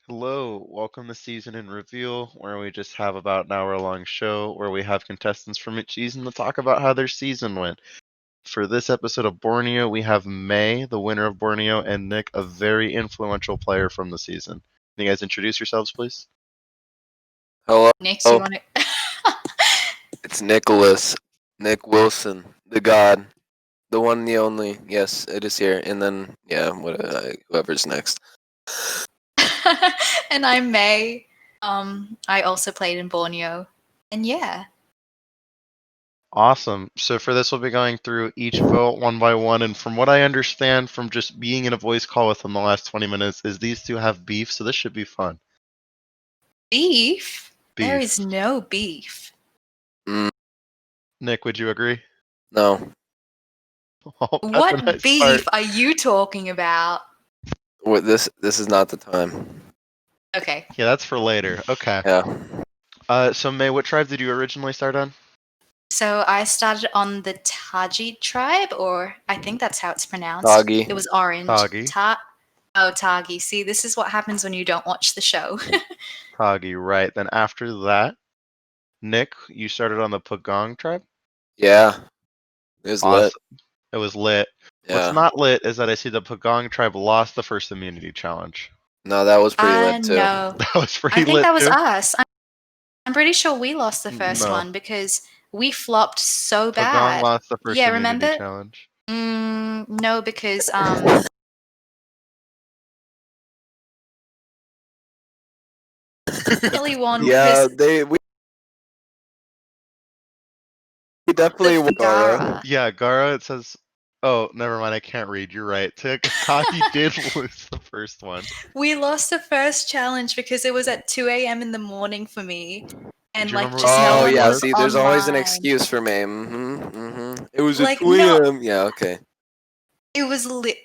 Hello, welcome to Season in Reveal, where we just have about an hour-long show where we have contestants from each season to talk about how their season went. For this episode of Borneo, we have May, the winner of Borneo, and Nick, a very influential player from the season. Can you guys introduce yourselves, please? Hello, Nick, you want to? it's Nicholas. Nick Wilson, the God, the one and the only. Yes, it is here. And then, whoever's next. And I'm May. I also played in Borneo, and yeah. Awesome. So for this, we'll be going through each vote one by one, and from what I understand from just being in a voice call with them the last 20 minutes, is these two have beef, so this should be fun. Beef? There Beef. is no beef. Nick, would you agree? No. Oh, that's What a nice beef start. are you talking about? This is not the time. Okay. Yeah, that's for later. Okay. Yeah. So May, what tribe did you originally start on? So I started on the Taji tribe, or I think that's how it's pronounced. Tagi. It was orange. Tagi. Tagi. See, this is what happens when you don't watch the show. Tagi, right. Then after that, Nick, you started on the Pagong tribe? Yeah. It was lit. It was lit. Yeah. What's not lit is that I see the Pagong tribe lost the first immunity challenge. No, that was pretty lit too. No. That was pretty I lit think that was too. us. I'm pretty sure we lost the first No. one because we flopped so Pagong bad. lost the first Yeah, immunity remember? challenge. No, because definitely won. Yeah, because we definitely won. Gara. Yeah, Gara, it says... Oh, never mind, I can't read. You're right. Tagi did lose the first one. We lost the first challenge because it was at 2 a.m. in the morning for me. And you like remember just what no time Oh one it yeah, was see, there's always an online. excuse for me. It was Like, at 2 no. a.m. Yeah, okay. It was lit.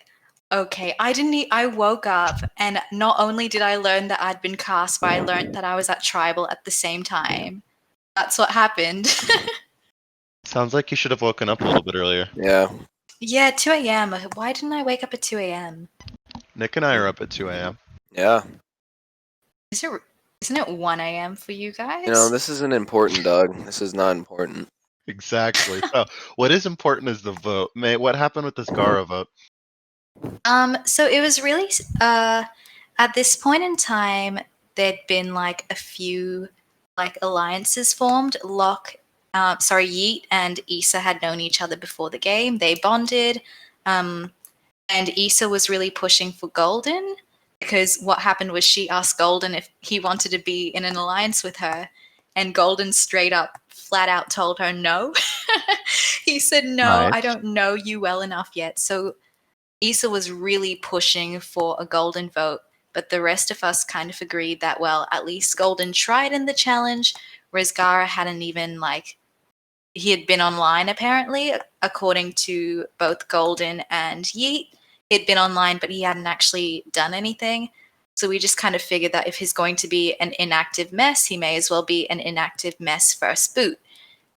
Okay, I woke up and not only did I learn that I'd been cast, but I learned that I was at tribal at the same time. That's what happened. Sounds like you should have woken up a little bit earlier. Yeah. Yeah, 2 a.m. Why didn't I wake up at 2 a.m.? Nick and I are up at 2 a.m. Yeah. Isn't it 1 a.m. for you guys? You know, this isn't important, Doug. This is not important. Exactly. So, what is important is the vote. May, what happened with this Gara vote? So it was really at this point in time there'd been like a few like alliances formed. Yeet and Issa had known each other before the game. They bonded, and Issa was really pushing for Golden because what happened was she asked Golden if he wanted to be in an alliance with her, and Golden straight up, flat out told her no. He said, "No, Nice. I don't know you well enough yet." So Issa was really pushing for a Golden vote, but the rest of us kind of agreed that, well, at least Golden tried in the challenge, whereas Gara hadn't even, like, he had been online apparently, according to both Golden and Yeet. He'd been online, but he hadn't actually done anything. So we just kind of figured that if he's going to be an inactive mess, he may as well be an inactive mess first boot.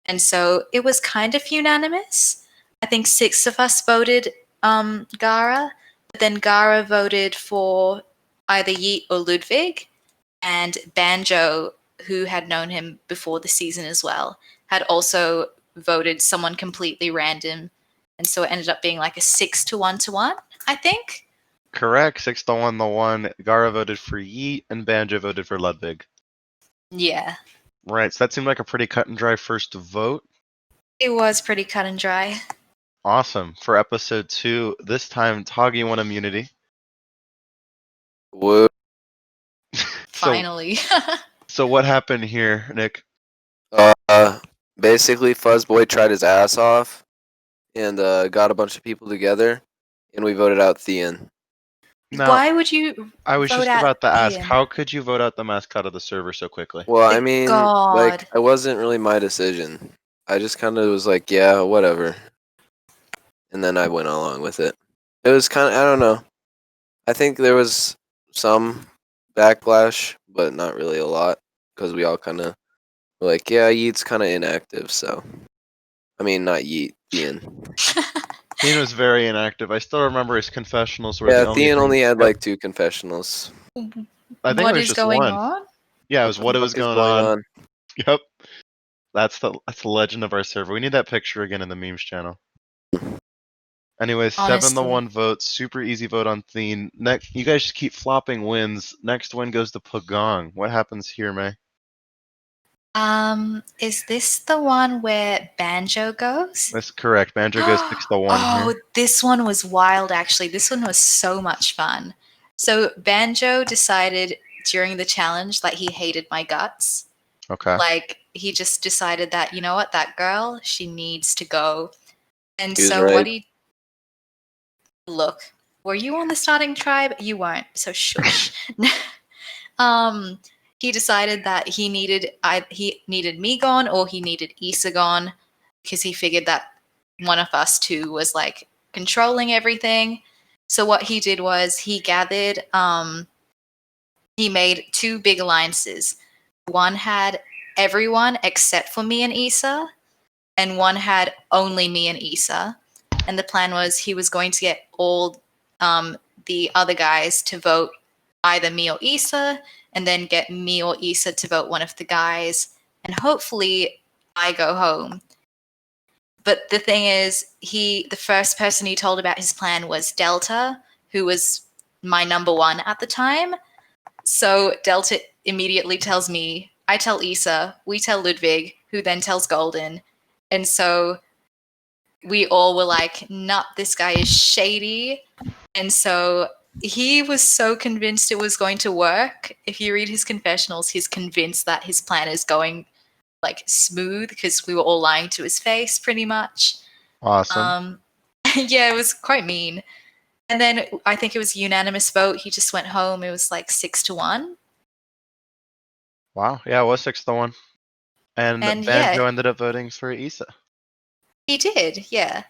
And so it was kind of unanimous. I think 6 of us voted Gara, but then Gara voted for either Yeet or Ludwig, and Banjo, who had known him before the season as well, had also voted someone completely random, and so it ended up being like a 6-1, I think. Correct. 6-1. Gara voted for Yeet and Banjo voted for Ludwig. Yeah. Right. So that seemed like a pretty cut and dry first vote. It was pretty cut and dry. Awesome. For episode 2, this time Tagi won immunity. Whoa. Finally. So what happened here, Nick? Basically, Fuzzboy tried his ass off and got a bunch of people together, and we voted out Thean. Now, why would you I was vote just out about to ask, Ian? how could you vote out the mascot of the server so quickly? Well, I mean, like, God. it wasn't really my decision. I just kind of was like, yeah, whatever. And then I went along with it. It was kind of, I don't know. I think there was some backlash, but not really a lot, because we all kind of were like, yeah, Yeet's kind of inactive, so. I mean, not Yeet, Thean. Thean was very inactive. I still remember his confessionals were Yeah, the only Thean thing. only had like 2 confessionals. I think it What was is just going one. on? Yeah, it was what it fuck was is going on. Yep. That's the legend of our server. We need that picture again in the memes channel. Anyway, 7-1 Honestly. vote. Super easy vote on Thien. Next, you guys just keep flopping wins. Next win goes to Pagong. What happens here, May? Is this the one where Banjo goes? That's correct. Banjo goes 6-1 Oh, here. this one was wild actually. This one was so much fun. So Banjo decided during the challenge that he hated my guts. Okay. Like he just decided that, you know what, that girl, she needs to go. And He was so right. what he look, were you on the starting tribe? You weren't, so shush. He decided that he needed me gone or he needed Issa gone because he figured that one of us two was like controlling everything. So what he did was he gathered he made two big alliances. One had everyone except for me and Issa, and one had only me and Issa. And the plan was he was going to get all the other guys to vote either me or Issa, and then get me or Issa to vote one of the guys, and hopefully I go home. But the thing is, the first person he told about his plan was Delta, who was my number one at the time. So Delta immediately tells me, I tell Issa, we tell Ludwig, who then tells Golden. And so we all were like, "Not this guy is shady." And so he was so convinced it was going to work. If you read his confessionals, he's convinced that his plan is going like smooth because we were all lying to his face pretty much. Awesome. Yeah, it was quite mean. And then I think it was a unanimous vote. He just went home. It was like 6-1. Wow. Yeah, it was 6-1. And And yeah, Banjo ended up voting for Issa. he did. Yeah.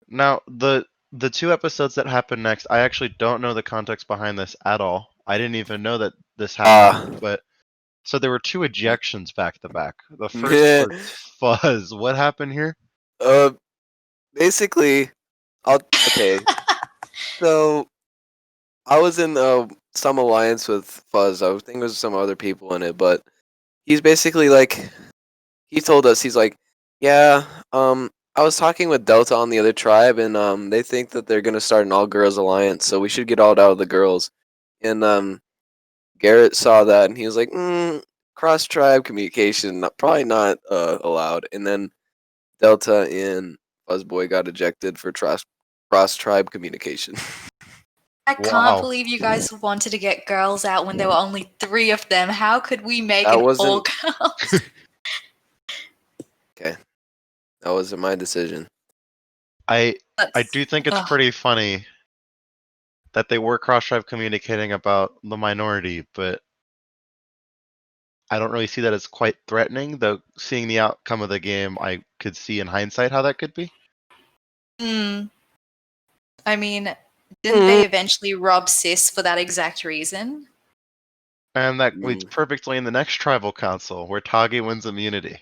Now, the two episodes that happened next, I actually don't know the context behind this at all. I didn't even know that this happened. But so there were two ejections back to back. The first Yeah. was Fuzz. What happened here? Basically, okay. So I was in some alliance with Fuzz. I think there's some other people in it, but he's basically like, he told us, he's like, yeah, I was talking with Delta on the other tribe, and they think that they're gonna start an all girls alliance, so we should get all out of the girls. And Garrett saw that, and he was like, cross tribe communication, probably not allowed. And then Delta and Fuzzboy got ejected for cross tribe communication. I can't Wow. believe you guys wanted to get girls out when there were only 3 of them. How could we make That an all wasn't girls? okay. That wasn't my decision. I That's- do think it's ugh. pretty funny that they were cross-tribe communicating about the minority, but I don't really see that as quite threatening, though seeing the outcome of the game, I could see in hindsight how that could be. I mean, didn't they eventually rob Sis for that exact reason? And that leads perfectly in the next tribal council, where Tagi wins immunity.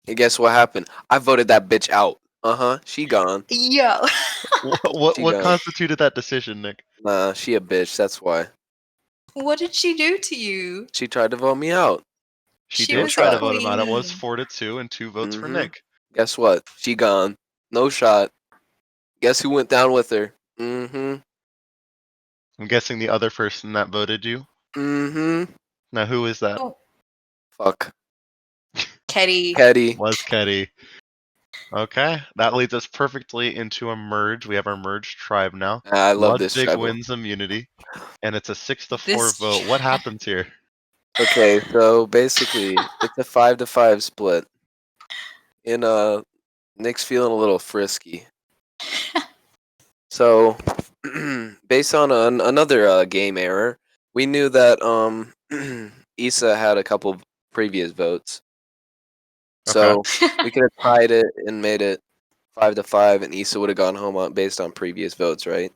And guess what happened? I voted that bitch out. She gone. Yo. She What gone. constituted that decision, Nick? Nah, she a bitch. That's why. What did she do to you? She tried to vote me out. She She did was try a to vote him out. It was queen. 4-2 and 2 votes for Nick. Guess what? She gone. No shot. Guess who went down with her? I'm guessing the other person that voted you. Now, who is that? Oh, Fuck. Ketty. Petty. Was Ketty. Okay, that leads us perfectly into a merge. We have our merged tribe now. I love this Ludwig tribal. wins immunity, and it's a 6-4 This vote. What happens here? Okay, so basically, it's a 5-5 split. And Nick's feeling a little frisky. So, based on another game error, we knew that Issa had a couple previous votes. So we could have tied it and made it 5-5, and Issa would have gone home based on previous votes, right?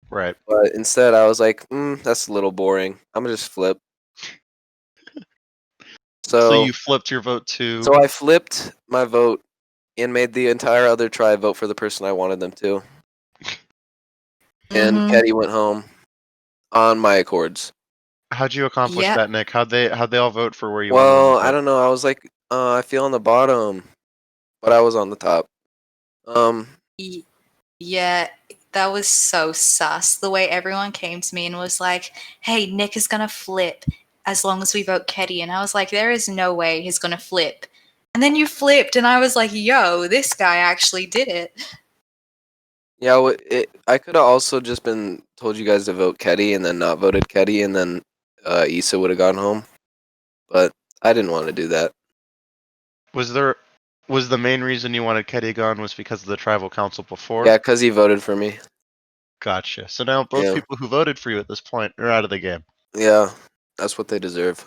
Right. But instead, I was like, that's a little boring. I'm gonna just flip. So So you flipped your vote to. So I flipped my vote and made the entire other tribe vote for the person I wanted them to. And Mhm. Ketty went home on my accords. How'd you accomplish Yeah. that, Nick? How'd they all vote for where you wanted them Well, to I vote? don't know. I was like, I feel on the bottom, but I was on the top. Um, Y- Yeah, that was so sus. The way everyone came to me and was like, "Hey, Nick is gonna flip as long as we vote Ketty," and I was like, "There is no way he's gonna flip." And then you flipped, and I was like, "Yo, this guy actually did it." yeah, I could have also just been told you guys to vote Ketty and then not voted Ketty, and then Issa would have gone home. But I didn't want to do that. Was the main reason you wanted Ketty gone was because of the tribal council before? Yeah, because he voted for me. Gotcha. So now both Yeah, people who voted for you at this point are out of the game. yeah, that's what they deserve.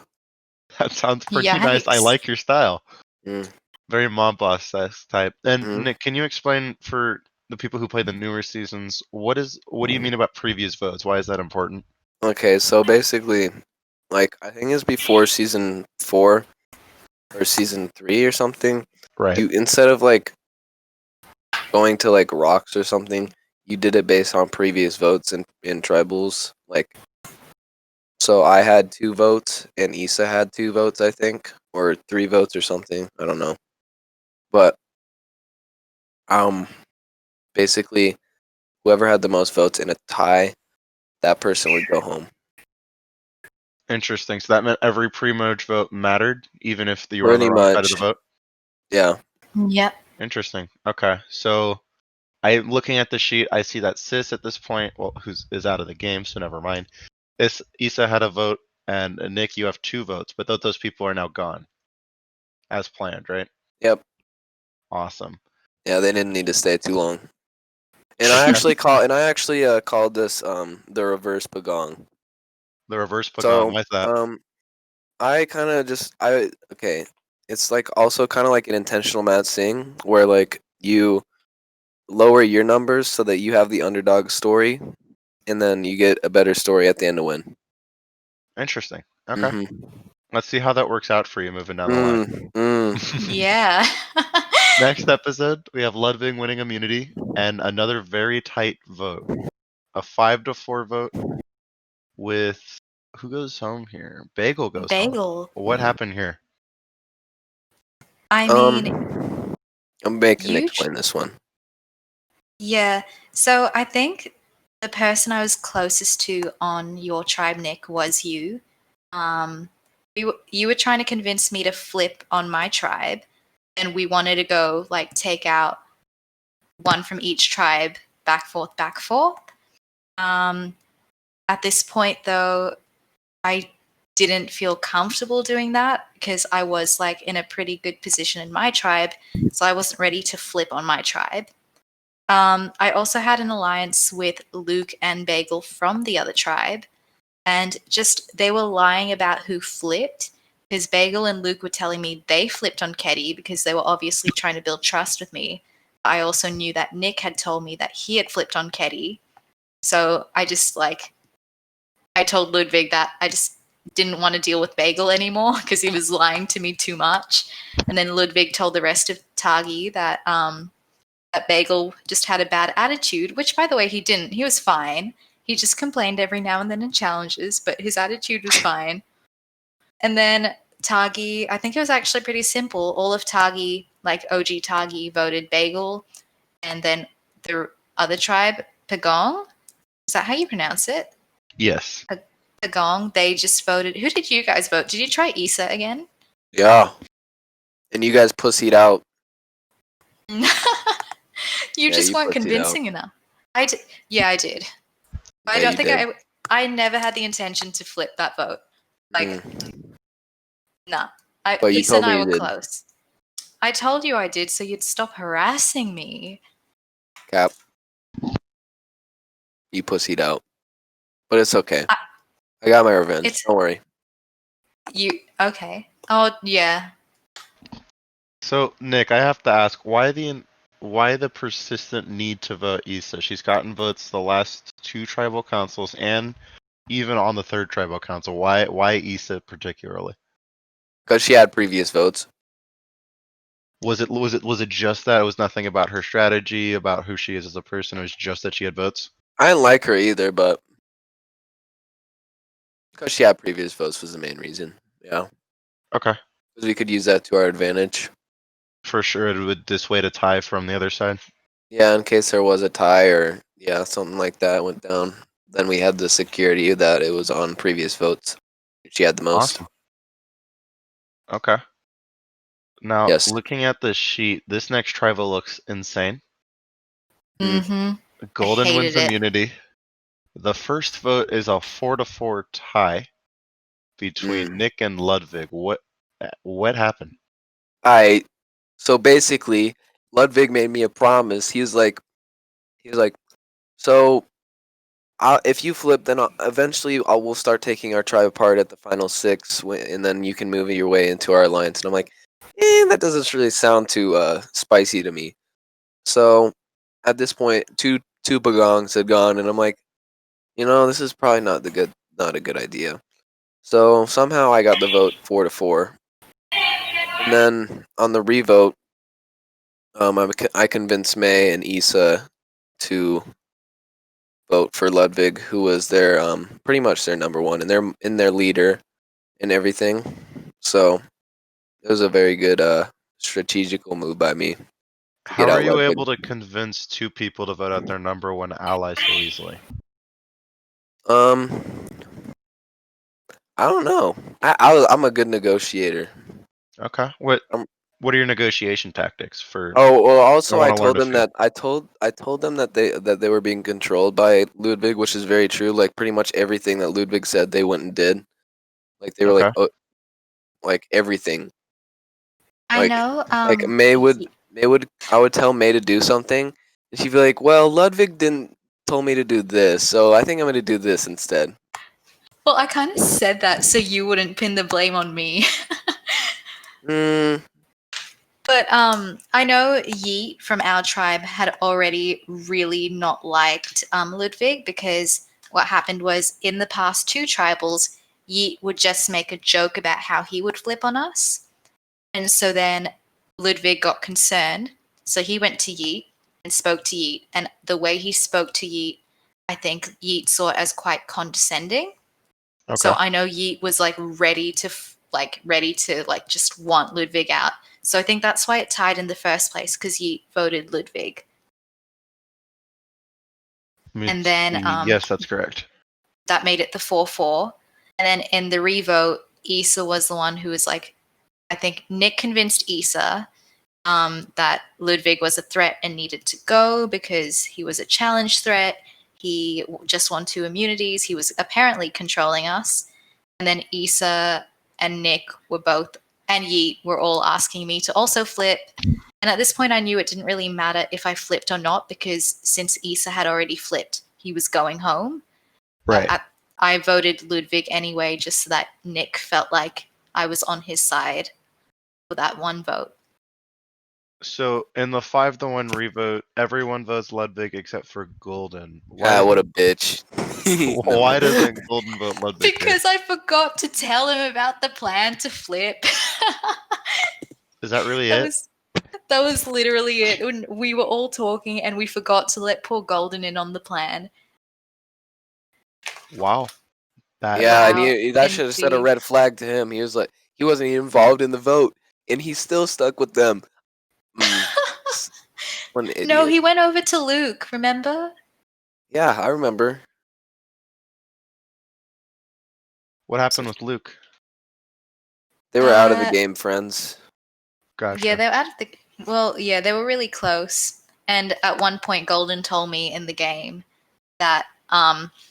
That sounds pretty nice. I Yikes. like your style. Mm. Very mob boss type. And Hmm. Nick, can you explain for the people who play the newer seasons, what do you mean about previous votes? Why is that important? Okay, so basically, like I think it's before season 4 or season 3 or something. Right. You instead of like going to like rocks or something, you did it based on previous votes in tribals. Like, so I had 2 votes and Issa had 2 votes, I think, or 3 votes or something. I don't know. But um, basically, whoever had the most votes in a tie, that person would go home. Interesting. So that meant every pre-merge vote mattered, even if you were on the Pretty wrong side of the much, vote. yeah. Yep. Interesting. Okay. So I'm looking at the sheet. I see that Sis at this point, well, who's is out of the game, so never mind. Issa had a vote, and Nick, you have 2 votes, but those people are now gone, as planned, right? Yep. Awesome. Yeah, they didn't need to stay too long. And I Okay. actually called this the reverse pagong. The reverse pagong. So Why's that? I kind of just I okay. It's like also kind of like an intentional mad thing where like you lower your numbers so that you have the underdog story, and then you get a better story at the end to win. Interesting. Okay. Mm-hmm. Let's see how that works out for you moving down the line. Yeah. Next episode, we have Ludwig winning immunity and another very tight vote. A 5-4 vote with who goes home here? Bagel goes home. Bagel. What happened here? I mean, I'm making Nick you explain this one. Yeah. So I think the person I was closest to on your tribe, Nick, was you. You were trying to convince me to flip on my tribe, and we wanted to go like take out one from each tribe, back forth, back forth. Um, at this point, though, I didn't feel comfortable doing that because I was like in a pretty good position in my tribe, so I wasn't ready to flip on my tribe. I also had an alliance with Luke and Bagel from the other tribe, and just they were lying about who flipped because Bagel and Luke were telling me they flipped on Ketty because they were obviously trying to build trust with me. I also knew that Nick had told me that he had flipped on Ketty, so I just like I told Ludwig that I just didn't want to deal with Bagel anymore because he was lying to me too much, and then Ludwig told the rest of Tagi that Bagel just had a bad attitude, which, by the way, he didn't. He was fine. He just complained every now and then in challenges, but his attitude was fine. And then Tagi, I think it was actually pretty simple. All of Tagi, like OG Tagi, voted Bagel, and then the other tribe, Pagong, is that how you pronounce it? Yes. Pagong, they just voted. Who did you guys vote? Did you try Issa again? Yeah, and you guys pussied out. You Yeah, just you weren't pussied out. convincing enough. Yeah, I did. I Yeah, don't you think did. I never had the intention to flip that vote. Like, nah. But you Issa and told me I you were did. close. I told you I did, so you'd stop harassing me. Cap, you pussied out. But it's okay. I, I got my revenge. it's Don't worry. you. Okay. Oh yeah. So Nick, I have to ask, why the persistent need to vote Issa? She's gotten votes the last 2 tribal councils and even on the 3rd tribal council. Why Issa particularly? Because she had previous votes. Was it just that? It was nothing about her strategy, about who she is as a person. It was just that she had votes. I didn't like her either, but Because she had previous votes was the main reason. Yeah. Okay. Because we could use that to our advantage. For sure, it would dissuade a tie from the other side. Yeah, in case there was a tie or something like that went down, then we had the security that it was on previous votes. She had the most. Awesome. Okay. Now, Yes. looking at the sheet, this next tribal looks insane. Mm-hmm. Golden wins hated it. immunity. The first vote is a 4-4 tie between Nick and Ludwig. What happened? So basically, Ludwig made me a promise. He was like, so if you flip, then eventually we'll start taking our tribe apart at the final 6, and then you can move your way into our alliance. And I'm like, that doesn't really sound too spicy to me. So at this point, two bagongs had gone, and I'm like, this is probably not a good idea. So somehow I got the vote 4-4, and then on the revote, I convinced May and Issa to vote for Ludwig, who was their pretty much their number one and their leader and everything. So it was a very good strategical move by me to How get are out you Ludwig. able to convince two people to vote out their number one ally so easily? I don't know. I'm a good negotiator. Okay. What Um, What are your negotiation tactics for? Oh well. I Also, want I to learn told a them few. that I told them that they were being controlled by Ludwig, which is very true. Like pretty much everything that Ludwig said, they went and did. Like they were Okay. like everything. I know. Like I would tell May to do something, and she'd be like, "Well, Ludwig didn't told me to do this, so I think I'm going to do this instead." Well, I kind of said that so you wouldn't pin the blame on me. Mm, But I know Yeet from our tribe had already really not liked Ludwig because what happened was in the past 2 tribals, Yeet would just make a joke about how he would flip on us. And so then Ludwig got concerned. So he went to Yeet and spoke to Yeet. And the way he spoke to Yeet, I think Yeet saw it as quite condescending. Okay. So I know Yeet was like ready to just want Ludwig out. So I think that's why it tied in the first place because Yeet voted Ludwig. And then Yes, that's correct. that made it the 4-4. And then in the revote, Issa was the one who was like, I think Nick convinced Issa that Ludwig was a threat and needed to go because he was a challenge threat. He just won 2 immunities. He was apparently controlling us. And then Issa and Nick were both, and Yeet were all asking me to also flip. And at this point, I knew it didn't really matter if I flipped or not because since Issa had already flipped, he was going home. Right. I voted Ludwig anyway, just so that Nick felt like I was on his side for that one vote. So in the 5-1 revote, everyone votes Ludwig except for Golden. what a bitch. Why doesn't Golden vote Ludwig? Because I forgot to tell him about the plan to flip. Is that really that it? was that was literally it. When we were all talking and we forgot to let poor Golden in on the plan. Wow. Yeah, and Wow, that should have set a indeed. red flag to him. He was like, he wasn't even involved in the vote, and he still stuck with them. What an idiot. No, he went over to Luke, remember? Yeah, I remember. What happened with Luke? They were out of the game, friends. Gotcha. Yeah, they were out of the. Well, yeah, they were really close. And at one point, Golden told me in the game that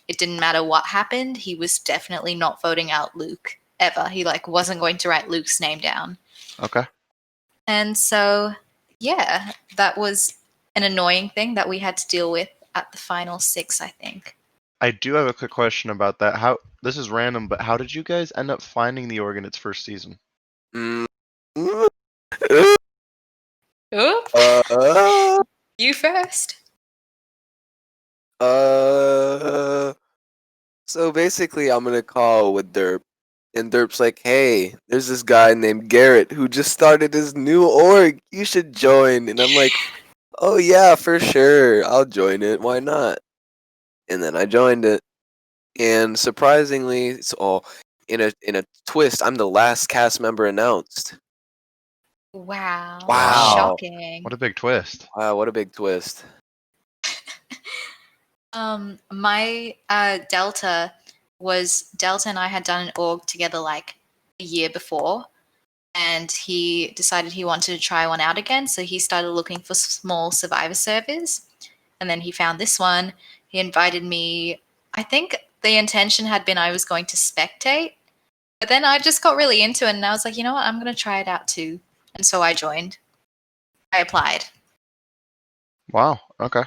it didn't matter what happened. He was definitely not voting out Luke ever. He wasn't going to write Luke's name down. Okay. And so, yeah, that was an annoying thing that we had to deal with at the final 6, I think. I do have a quick question about that. How this is random, but how did you guys end up finding the organ its first season? Oh, you first. So basically, I'm gonna call with Derp, and Derp's like, "Hey, there's this guy named Garrett who just started his new org. You should join." And I'm like, "Oh yeah, for sure, I'll join it. Why not?" And then I joined it. And surprisingly, in a twist, I'm the last cast member announced. Wow. Wow. Shocking. What a big twist. Wow, what a big twist. My Delta and I had done an org together like a year before, and he decided he wanted to try one out again, so he started looking for small survivor servers, and then he found this one. He invited me. I think the intention had been I was going to spectate, but then I just got really into it, and I was like, you know what, I'm going to try it out too. And so I joined. I applied. Wow. Okay.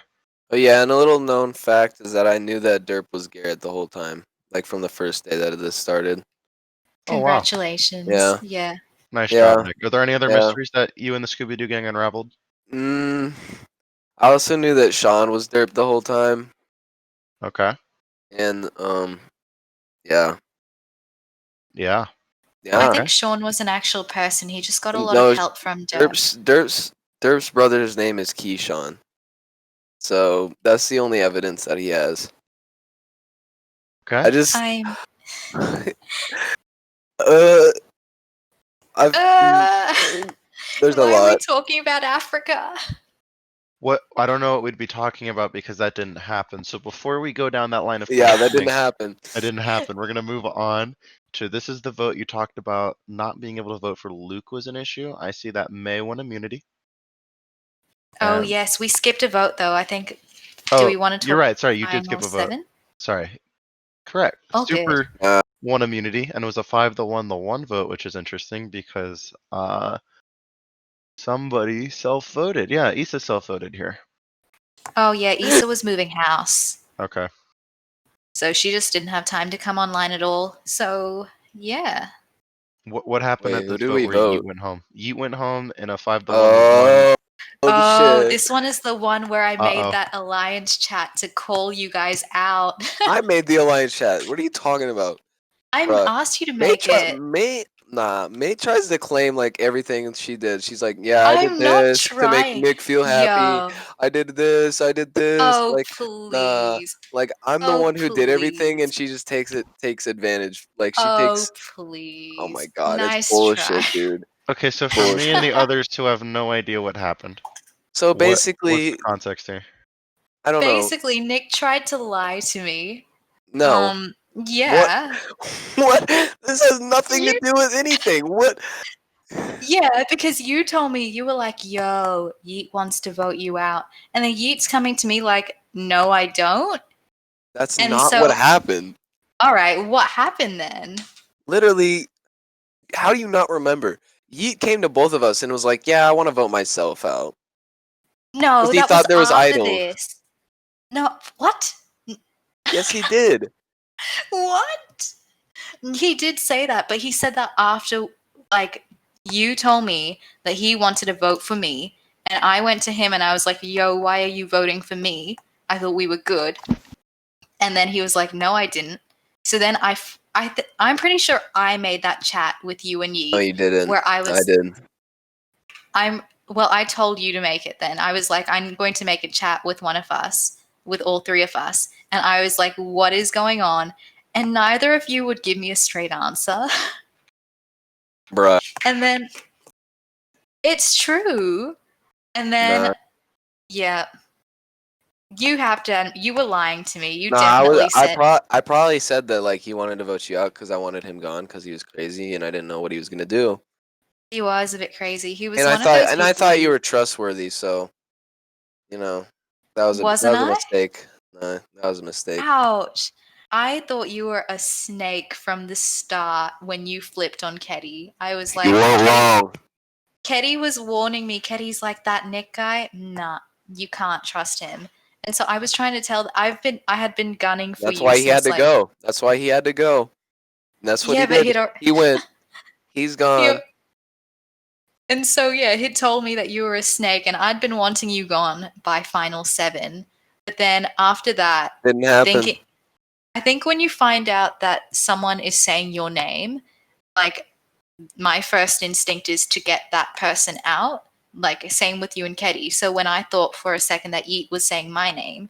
Oh yeah, and a little known fact is that I knew that Derp was Garrett the whole time, like from the first day that this started. Oh wow. Congratulations. Yeah. Yeah. Nice Yeah. job, Nick. Are there any other Yeah. mysteries that you and the Scooby Doo gang unraveled? I also knew that Sean was Derp the whole time, Okay. and yeah, Yeah. I yeah. think Sean was an actual person. He just got a lot No, of help from Derp. Derp's brother's name is Keyshawn, so that's the only evidence that he has. Okay. I just I'm. I've there's a Why are we lot. talking about Africa? What I don't know what we'd be talking about because that didn't happen. So before we go down that line of Yeah, that questioning, didn't happen. that didn't happen. We're gonna move on to this is the vote you talked about. Not being able to vote for Luke was an issue. I see that May won immunity. Oh And- yes, we skipped a vote though. I think. Oh, Do we want to talk? you're right. Sorry, you did final skip a vote. 7? Sorry. Correct. Oh, good. Super won immunity, and it was a 5-1 the one vote, which is interesting because somebody self-voted. Yeah, Issa self-voted here. Oh yeah, Issa was moving house, Okay. so she just didn't have time to come online at all. So yeah. What happened Wait, at who this did vote we where Yeet vote? went home? Yeet went home in a 5-1 the one. Oh, shit! this one is the one where I Uh-oh. made that alliance chat to call you guys out. I made the alliance chat. What are you talking about? I Bruh. asked you to make it. May tries to claim like everything she did. She's like, yeah, I did I'm not this to make trying. Nick feel happy. Yo. I did this. Oh, Like, nah. please. Like I'm the Oh, one who did everything, please. and she just takes advantage. Like she Oh, takes. please. Oh my god, it's Nice bullshit, try. dude. Okay, so for me and the others who have no idea what happened, So what's basically, the context here? I don't know. Basically, Nick tried to lie to me. No. Yeah. What? This has nothing to You- do with anything. What? Yeah, because you told me, you were like, yo, Yeet wants to vote you out. And then Yeet's coming to me like, no, I don't. That's And not so- what happened. All right, what happened then? Literally, how do you not remember? Yeet came to both of us and was like, "Yeah, I want to vote myself out." No, 'Cause he that thought was there was after idols. this. No, what? Yes, he did. What? He did say that, but he said that after, like, you told me that he wanted to vote for me, and I went to him and I was like, yo, why are you voting for me? I thought we were good. And then he was like, no, I didn't. So then I'm pretty sure I made that chat with you and Yi. No, you didn't. Where I did. I told you to make it then. I was like, I'm going to make a chat with one of us, with all three of us. And I was like, what is going on? And neither of you would give me a straight answer. Bruh. And then it's true. And then, Nah. yeah, you were lying to me. You Nah, definitely said, I probably said that like he wanted to vote you out because I wanted him gone because he was crazy and I didn't know what he was gonna do. he was a bit crazy. He was And one of those I people thought you were trustworthy, so you know that was Wasn't a I? mistake. Nah, that was a mistake. Ouch. I thought you were a snake from the start when you flipped on Ketty. I was like, You weren't wrong. Ketty was warning me. Ketty's like, that Nick guy, nah, you can't trust him. And so I was trying to tell. I had been gunning for That's you. why he had since, to go. That's why he had to go. And that's what Yeah, he but did. He went. He's gone. And so yeah, he'd told me that you were a snake, and I'd been wanting you gone by final 7. But then after that, Didn't happen. I think when you find out that someone is saying your name, like my first instinct is to get that person out. Like same with you and Ketty. So when I thought for a second that Yeet was saying my name,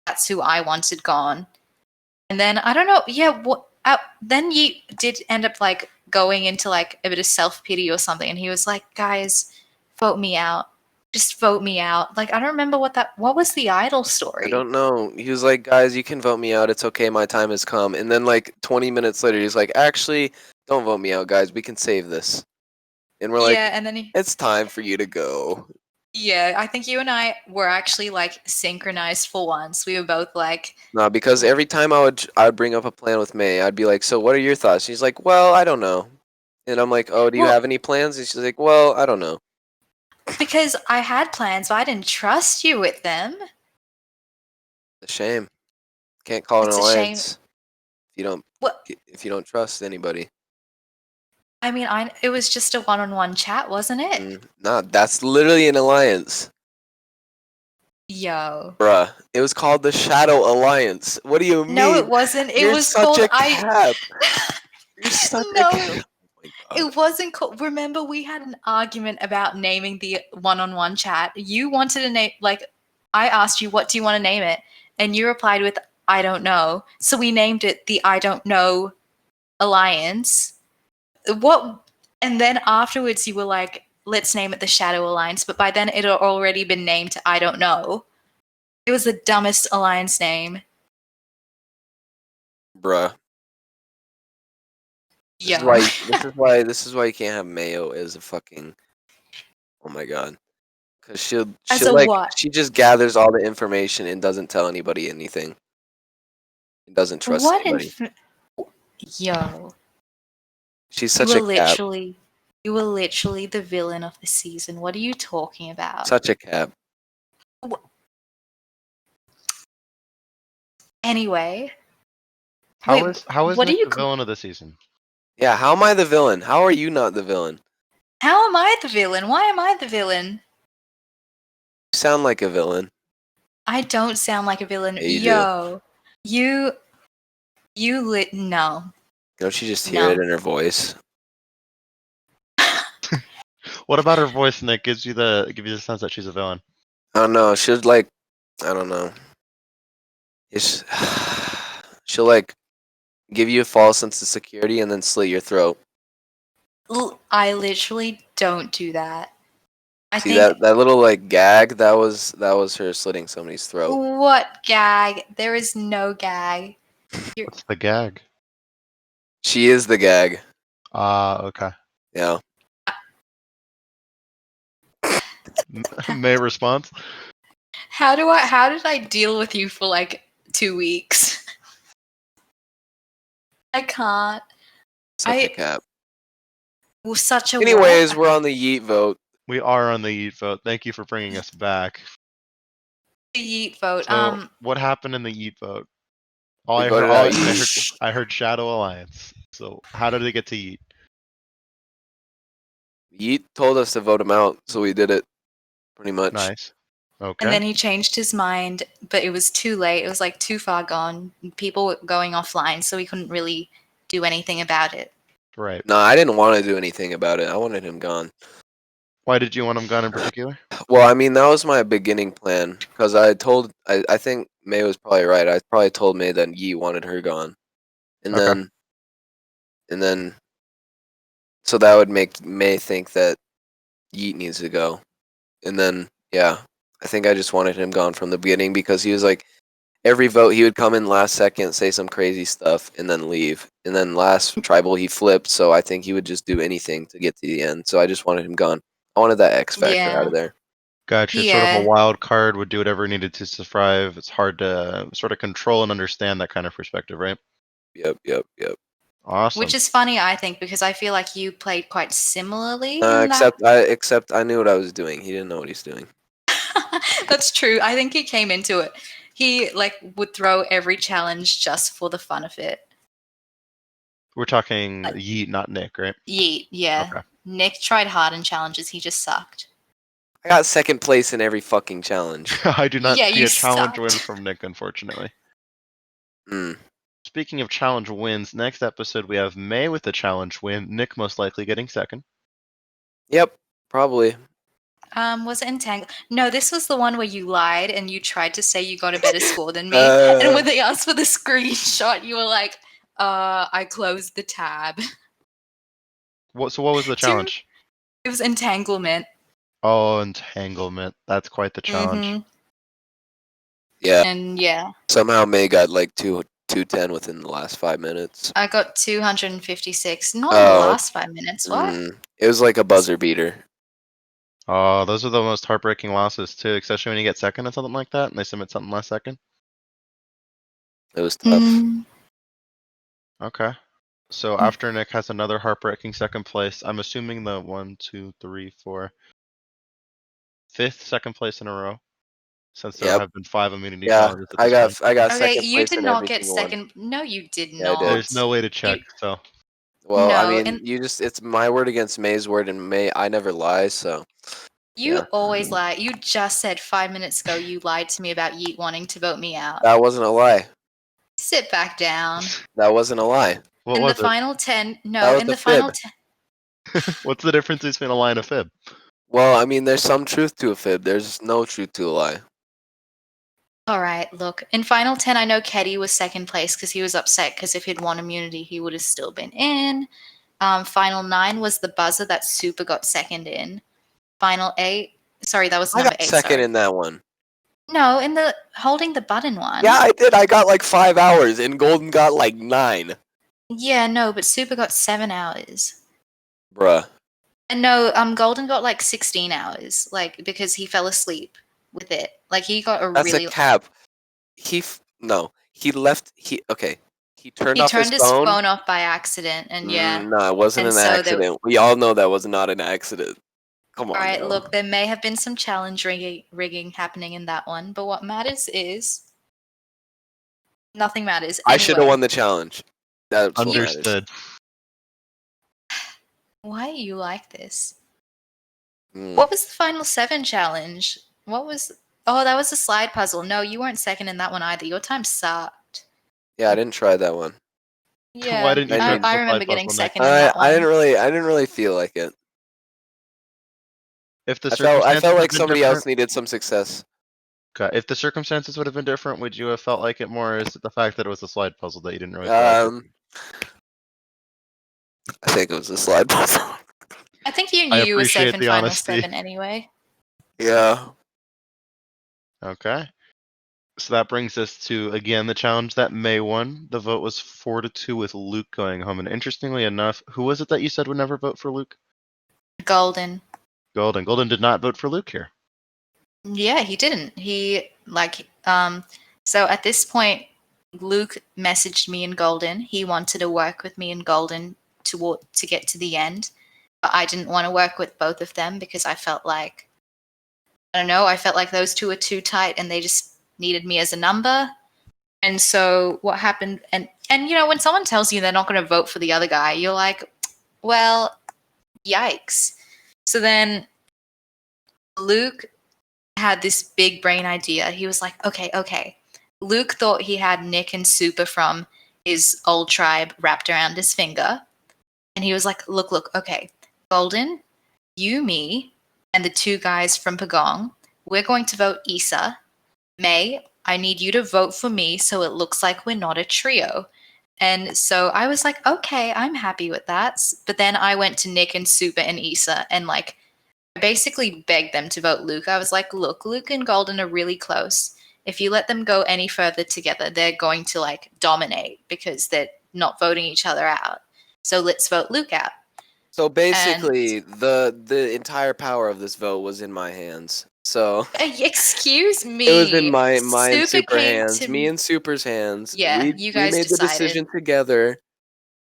that's who I wanted gone. And then I don't know. Yeah, then he did end up like going into like a bit of self pity or something, and he was like, "Guys, vote me out. Just vote me out." Like I don't remember what was the idol I story. don't know. He was like, guys, you can vote me out. It's okay. My time has come. And then like 20 minutes later, he's like, actually, don't vote me out, guys. We can save this. And we're like, Yeah, and then it's time for you to go. yeah, I think you and I were actually like synchronized for once. We were both like, No, because every time I would bring up a plan with May, I'd be like, so what are your thoughts? She's like, well, I don't know. And I'm like, oh, do you well, have any plans? And she's like, well, I don't know. because I had plans, but I didn't trust you with them. It's a shame. Can't call it an It's a shame. alliance if What? you don't trust anybody. I mean, it was just a one-on-one chat, wasn't it? Nah, that's literally an alliance. Yo. Bruh, it was called the Shadow Alliance. What do you No, it mean? wasn't. It You're was such called a cap. You're such a No, cap. Oh my god. it wasn't called. Remember, we had an argument about naming the one-on-one chat. You wanted to name, like, I asked you, what do you want to name it? And you replied with, I don't know. So we named it the I Don't Know Alliance. What? And then afterwards, you were like, let's name it the Shadow Alliance. But by then, it had already been named I Don't Know. It was the dumbest alliance name. Bruh. This is Yo. why this is why you can't have Mayo as a fucking, oh my god. Cause As she'll a like what? she just gathers all the information and doesn't tell anybody anything. And doesn't trust What anybody. Yo. She's such a cap. You were literally the villain of the season. What are you talking about? Such a cap. Anyway, How wait, is what are Nick you? the villain of the season? Yeah, how am I the villain? How are you not the villain? How am I the villain? Why am I the villain? You sound like a villain. I don't sound like a villain. Yeah, you do. Yo, no, Don't you just hear it no. in her voice? What about her voice, Nick, gives you the sense that she's a villain? I don't know. She'll like, I don't know. It's, she'll like give you a false sense of security and then slit your throat. I literally don't do that. I See think that little like gag? That was her slitting somebody's throat. what gag? There is no gag. What's the gag? She is the gag. Okay. Yeah. May response? How did I deal with you for like 2 weeks? I can't. Such a cap. Was such a Anyways, what? we're on the yeet vote. We are on the Yeet vote. Thank you for bringing us back. The Yeet vote. So, what happened in the Yeet vote? All We I heard, voted out Yeet. I heard Shadow Alliance. So, how did they get to Yeet? Yeet told us to vote him out, so we did it. Pretty much. Nice. Okay. And then he changed his mind, but it was too late. It was like too far gone. People were going offline, so we couldn't really do anything about it. Right. No, I didn't want to do anything about it. I wanted him gone. Why did you want him gone in particular? Well, I mean, that was my beginning plan. Because I think May was probably right. I probably told May that Yeet wanted her gone. And Okay. then, so that would make May think that Yeet needs to go. And then, yeah, I think I just wanted him gone from the beginning because he was like, every vote he would come in last second, say some crazy stuff, and then leave. And then last tribal he flipped, so I think he would just do anything to get to the end. So I just wanted him gone. I wanted that X factor out Yeah. of there. Gotcha. Sort of a Yeah. wild card, would do whatever needed to survive. It's hard to sort of control and understand that kind of perspective, right? Yep. Awesome. Which is funny, I think, because I feel like you played quite similarly. in that. Except I knew what I was doing. He didn't know what he's doing. That's true. I think he came into it. He like would throw every challenge just for the fun of it. We're talking Yeet, not Nick, right? Yeet, yeah. Okay. Nick tried hard in challenges. He just sucked. I got second place in every fucking challenge. I do not Yeah, see you a challenge sucked. win from Nick, unfortunately. Mm. Speaking of challenge wins, next episode we have May with the challenge win, Nick most likely getting second. Yep, probably. Was it Entangle? No, this was the one where you lied and you tried to say you got a better score than me. And when they asked for the screenshot, you were like, I closed the tab. So what was the challenge? It was Entanglement. Oh, entanglement. That's quite the challenge. Mm-hmm. Yeah. And yeah, Somehow May got like 210 within the last 5 minutes. I got 256. Not in the last 5 minutes. What? It was like a buzzer beater. Oh, those are the most heartbreaking losses too, especially when you get second or something like that, and they submit something last second. It was tough. Okay. So after Nick has another heartbreaking second place, I'm assuming the 1, 2, 3, 4, 5th second place in a row, since there Yep. have been 5 immunity Yeah, challenges at I this got point. Okay, second you place did in not every get single one. second. No, you did Yeah, I not. did. There's no way to check, so Well, I No, mean, and- it's my word against May's word, and May, I never lie, so. You Yeah. always lie. You just said 5 minutes ago you lied to me about Yeet wanting to vote me out. That wasn't a lie. Sit back down. That wasn't a lie. what In was the final 10, That no, was in a the final fib. 10. What's the difference between a lie and a fib? Well, I mean, there's some truth to a fib. There's no truth to a lie. All right, look. In final 10, I know Keddy was second place because he was upset because if he'd won immunity, he would have still been in. Final 9 was the buzzer that Super got second in. Final 8, sorry, that was I number got 8. second Sorry. in that one. No, in the holding the button one. Yeah, I did. I got like 5 hours, and Golden got like 9. Yeah, no, but Super got 7 hours. Bruh. And no, Golden got like 16 hours, like because he fell asleep with it. Like he got a That's really. a cap. No. He left. Okay. He turned He off his turned his phone. phone off by accident, and yeah. No, it wasn't And an so there. accident. We all know that was not an accident. Come on. All right, now. look, there may have been some challenge rigging happening in that one, but what matters is nothing matters. I should have Anyway, won the challenge. That's what matters. Understood. why are you like this? Mm. What was the final 7 challenge? What was? Oh, that was a slide puzzle. No, you weren't second in that one either. Your time sucked. Yeah, I didn't try that one. Yeah, Why didn't you try the I slide remember getting puzzle, Nick? second in that one. I didn't really feel like it. If the I circumstances felt had like been somebody different- else needed some success. Okay. If the circumstances would have been different, would you have felt like it more? Or is it the fact that it was a slide puzzle that you didn't really feel like it? I think it was a slide puzzle. I think you I knew you were safe appreciate in the final honesty. 7 anyway. Yeah. Okay. So that brings us to, again, the challenge that May won. The vote was 4-2 with Luke going home. And interestingly enough, who was it that you said would never vote for Luke? Golden. Golden. Golden did not vote for Luke here. Yeah, he didn't. So at this point, Luke messaged me and Golden. He wanted to work with me and Golden to get to the end. But I didn't want to work with both of them because I felt like, I don't know, I felt like those two were too tight and they just needed me as a number. And so what happened, and you know, when someone tells you they're not going to vote for the other guy, you're like, well, yikes. So then Luke had this big brain idea. He was like, okay. Luke thought he had Nick and Super from his old tribe wrapped around his finger. And he was like, look, okay, Golden, you, me, and the 2 guys from Pagong, we're going to vote Issa. May, I need you to vote for me so it looks like we're not a trio. And so I was like, okay, I'm happy with that. But then I went to Nick and Super and Issa and like, I basically begged them to vote Luke. I was like, look, Luke and Golden are really close. If you let them go any further together, they're going to like dominate because they're not voting each other out. So let's vote Luke out. So basically, the entire power of this vote was in my hands. So Excuse me. it was in my and Super came hands, to me and Super's hands. Yeah, we you guys made the decided. decision together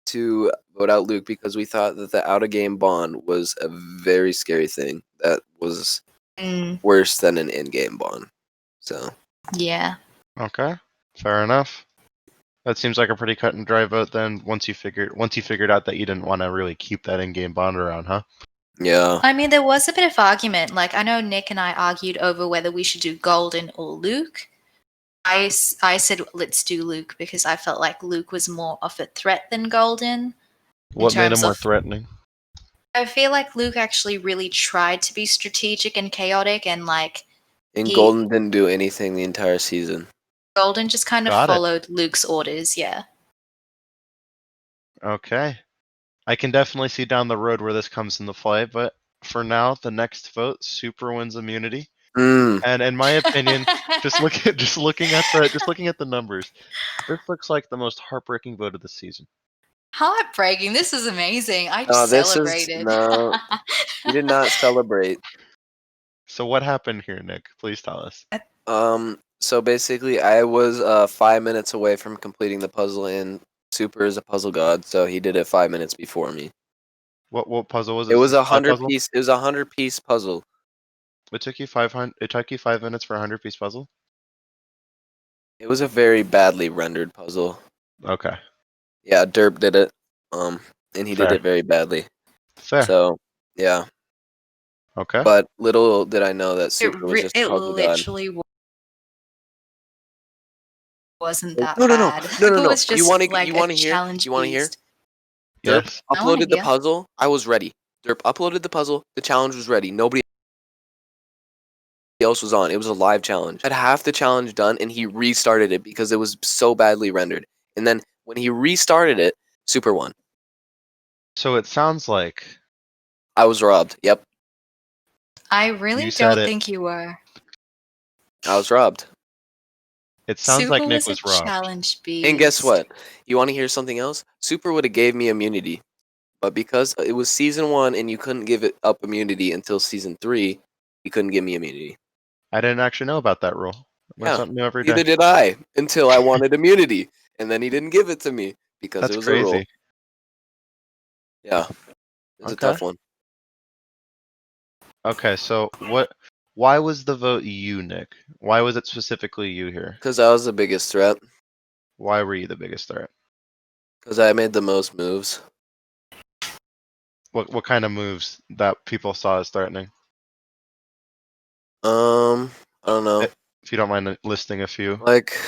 to vote out Luke because we thought that the out of game bond was a very scary thing that was worse than an in game bond. So Yeah. Okay. Fair enough. That seems like a pretty cut and dry vote then, once you figured out that you didn't want to really keep that in-game bond around, huh? yeah. I mean, there was a bit of argument. Like, I know Nick and I argued over whether we should do Golden or Luke. I said, let's do Luke because I felt like Luke was more of a threat than Golden. What made him more threatening? I feel like Luke actually really tried to be strategic and chaotic, and like And Golden didn't do anything the entire season. Golden just kind of Got it. followed Luke's orders. Yeah. Okay. I can definitely see down the road where this comes into play, but for now, the next vote, Super wins immunity. Mm. And in my opinion, just looking at the numbers, this looks like the most heartbreaking vote of the season. Heartbreaking. This is amazing. I No, this is celebrated. no. You did not celebrate. So what happened here, Nick? Please tell us. So basically, I was 5 minutes away from completing the puzzle, and Super is a puzzle god, so he did it 5 minutes before me. What puzzle was it? It was a Sled puzzle? 100-piece. It was a 100-piece puzzle. It took you 500. It took you 5 minutes for a 100-piece puzzle. It was a very badly rendered puzzle. Okay. Yeah, Derp did it. And he did Fair. it very badly. Fair. So yeah. Okay. But little did I know that Super was just a It puzzle god. literally wasn't that No. bad. No. It was just You want to like you a want to hear? challenge You want to hear? beast. Derp Yes. I wanna uploaded the hear. puzzle. I was ready. Derp uploaded the puzzle. The challenge was ready. Nobody else was on. It was a live challenge. Had half the challenge done, and he restarted it because it was so badly rendered. And then when he restarted it, Super won. So it sounds like I was robbed. Yep, I really You said don't it. think you were. I was robbed. it sounds Super like Nick was a was robbed. challenge beast. And guess what? You want to hear something else? Super would have gave me immunity, but because it was season 1 and you couldn't give it up immunity until season 3, he couldn't give me immunity. I didn't actually know about that rule. I learn Yeah, something new every neither day. did I until I wanted immunity, and then he didn't give it to me because That's it was a rule. crazy. Yeah, it's a Okay. tough one. Okay, so why was the vote you, Nick? Why was it specifically you here? Because I was the biggest threat. Why were you the biggest threat? Because I made the most moves. What kind of moves that people saw as threatening? I don't know. If you don't mind listing a few. Like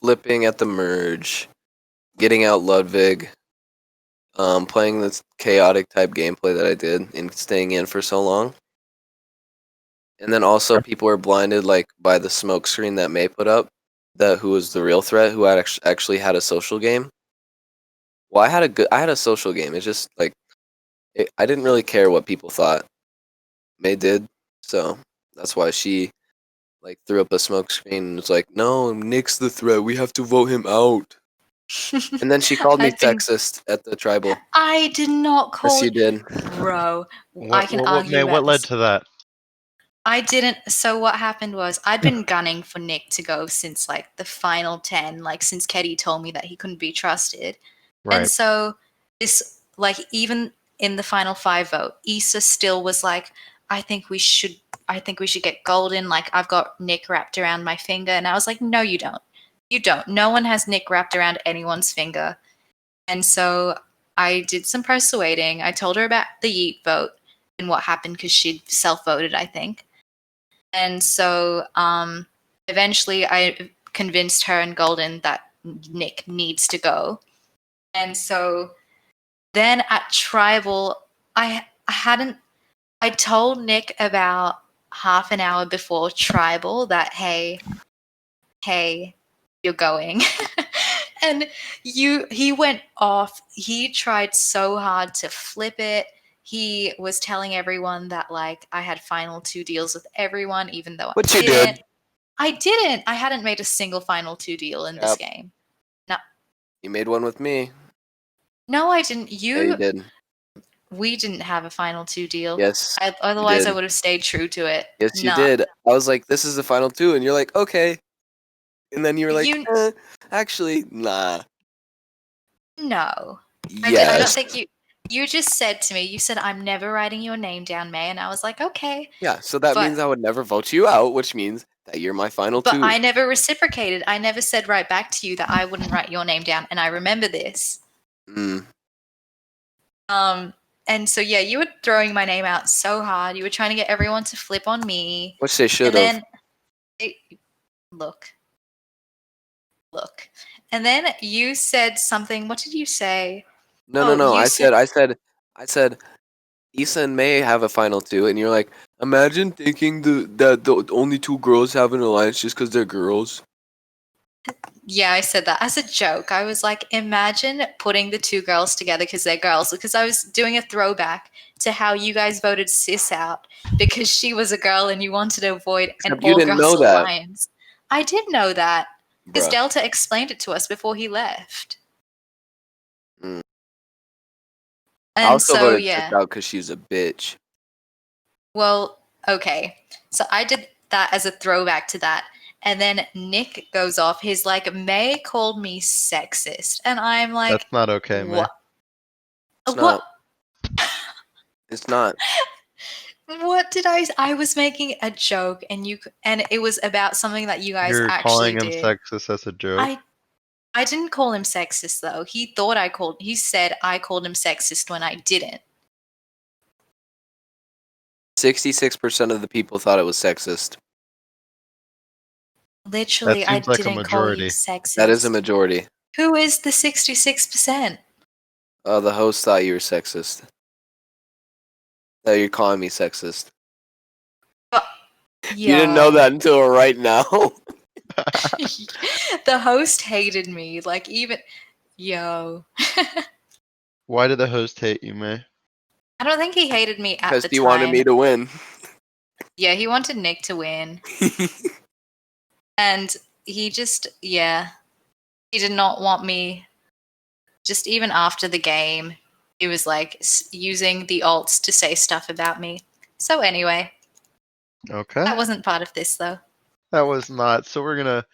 flipping at the merge, getting out Ludwig, playing this chaotic type gameplay that I did and staying in for so long. And then also people were blinded like by the smoke screen that May put up, that who was the real threat, who had actually had a social game. Well, I had a social game. It's just like I didn't really care what people thought. May did, so that's why she like threw up a smoke screen and was like, "No, Nick's the threat. We have to vote him out." And then she called me sexist at the tribal. I did not call Yes, you did. Bro, I What can what argue May, about what led this. to that? I didn't. So what happened was I'd been gunning for Nick to go since like the final 10, like since Keddy told me that he couldn't be trusted. And Right. so this, like, even in the final 5 vote, Issa still was like, I think we should get Golden. Like, I've got Nick wrapped around my finger. And I was like, no, you don't. You don't. No one has Nick wrapped around anyone's finger. And so I did some persuading. I told her about the Yeet vote and what happened because she'd self-voted, I think. And so eventually I convinced her and Golden that Nick needs to go. And so then at Tribal, I told Nick about half an hour before Tribal that, hey, you're going. And he went off. He tried so hard to flip it. He was telling everyone that like I had final 2 deals with everyone, even though But I you didn't. did. I didn't. I hadn't made a single final 2 deal in this game. No. You made one with me. No, I didn't. Yeah, you did. We didn't have a final 2 deal. Yes. Otherwise, I did. would have stayed true to it. Yes, you No. did. I was like, "This is the final 2," and you're like, "Okay." And then you were like, "Actually, nah." No. Yes. I don't think you. You just said to me, you said, I'm never writing your name down, May. And I was like, okay. Yeah, so that means I would never vote you out, which means that you're my final 2. But I never reciprocated. I never said right back to you that I wouldn't write your name down. And I remember this. Mm. And so, yeah, you were throwing my name out so hard. You were trying to get everyone to flip on me. Which they should have. Look. And then you said something. What did you say? No. I said I said Issa and May have a final 2, and you're like, imagine thinking that the only 2 girls have an alliance just because they're girls. Yeah, I said that as a joke. I was like, imagine putting the 2 girls together because they're girls. Because I was doing a throwback to how you guys voted Sis out because she was a girl and you wanted to avoid an Except you didn't know all-girls that. alliance. I did know that because Bruh. Delta explained it to us before he left. Mm. I And also so, voted Sis yeah. out because she's a bitch. Well, okay. So I did that as a throwback to that. And then Nick goes off. He's like, May called me sexist. And I'm like, That's not okay, man. what? It's What? not. It's not. What did I was making a joke and it was about something that you guys You're actually calling him did. sexist as a joke. I didn't call him sexist though. He said I called him sexist when I didn't. 66% of the people thought it was sexist. Literally, That I seems like a didn't call you majority. sexist. That is a majority. Who is the 66%? The host thought you were sexist. That you're calling me sexist. You didn't know that until right now. The host hated me. Like, even. Yo. Why did the host hate you, May? I don't think he hated me at Because the he time. wanted me to win. Yeah, he wanted Nick to win. And he just, yeah. He did not want me. Just even after the game, he was like using the alts to say stuff about me. So, anyway. Okay. That wasn't part of this, though. That was not. So we're gonna,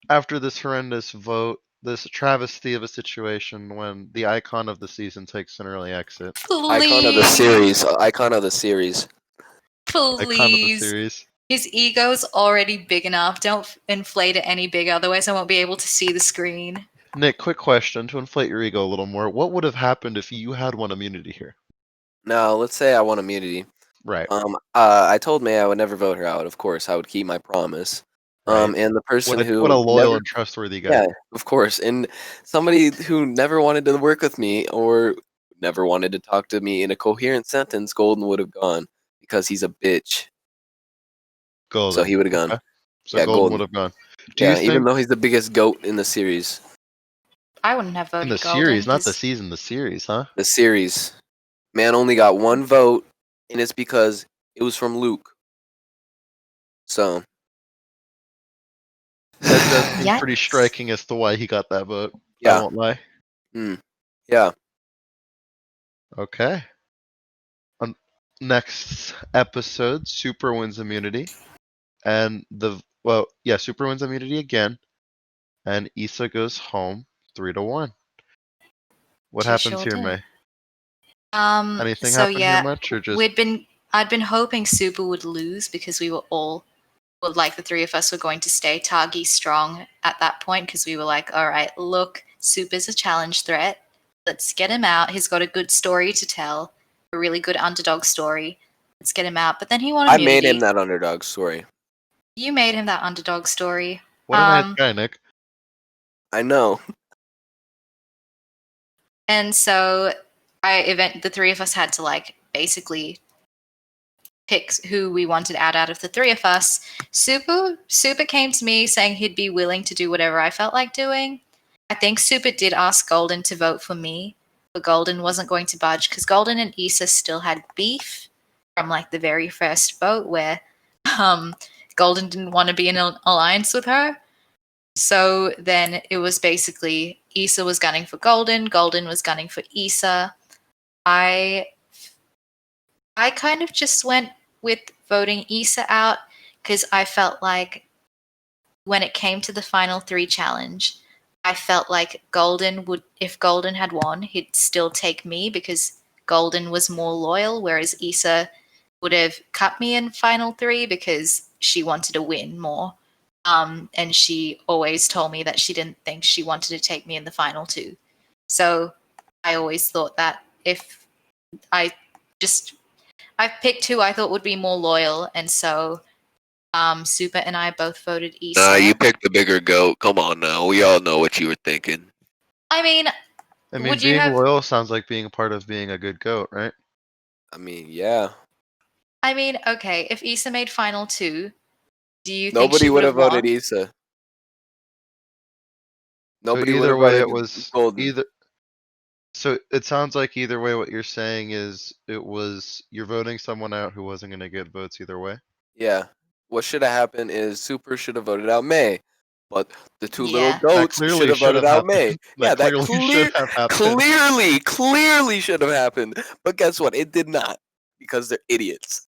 after this horrendous vote, this travesty of a situation when the icon of the season takes an early exit. Please. Icon of the series. Icon of the series. Icon of the Please. series. His ego's already big enough. Don't inflate it any bigger, otherwise I won't be able to see the screen. Nick, quick question to inflate your ego a little more. What would have happened if you had won immunity here? Now, let's say I won immunity. Right. I told May I would never vote her out. Of course, I would keep my promise. Right. And the person What who a loyal never, and trustworthy guy. yeah, of course, and somebody who never wanted to work with me or never wanted to talk to me in a coherent sentence, Golden would have gone because he's a bitch. Golden. So he would have gone. Okay. So Yeah, Golden would have gone. Do Yeah, you think even though he's the biggest goat in the series. I wouldn't have voted in the Golden, series, not the 'cause- season, the series, huh? The series. Man only got one vote, and it's because it was from Luke. So That does seem Yikes. pretty striking as to why he got that vote. I yeah, won't lie. yeah. Okay. On next episode, Super wins immunity. And Super wins immunity again. And Issa goes home 3-1. What She happens sure here, did. May? Anything So happen yeah, here much or just I'd been hoping Super would lose because we were all, well, like the 3 of us were going to stay Targi strong at that point because we were like, all right, look, Super's a challenge threat. Let's get him out. He's got a good story to tell, a really good underdog story. Let's get him out. But then he won I immunity. made him that underdog story. You made him that underdog story. what a nice guy, Nick. I know. And so the 3 of us had to like basically pick who we wanted out of the 3 of us. Super came to me saying he'd be willing to do whatever I felt like doing. I think Super did ask Golden to vote for me, but Golden wasn't going to budge because Golden and Issa still had beef from like the very first vote where Golden didn't want to be in an alliance with her. So then it was basically Issa was gunning for Golden, Golden was gunning for Issa. I kind of just went with voting Issa out because I felt like when it came to the final 3 challenge, I felt like if Golden had won, he'd still take me because Golden was more loyal, whereas Issa would have cut me in final 3 because she wanted to win more. And she always told me that she didn't think she wanted to take me in the final 2. So I always thought that if I picked who I thought would be more loyal, and so Super and I both voted Issa. You picked the bigger goat. Come on now. We all know what you were thinking. I mean, I mean, Would you being have? loyal sounds like being a part of being a good goat, right? I mean, yeah. I mean, okay, if Issa made final two, do you think Nobody she would would have have voted won? Issa. So Nobody would either have way, voted it was Golden. either. So it sounds like either way, what you're saying is you're voting someone out who wasn't going to get votes either way. Yeah. What should have happened is Super should have voted out May, but the two little Yeah. That goats should clearly have should voted have out May. happened. That Yeah, that clearly should have happened. clearly should have happened. But guess what? It did not because they're idiots.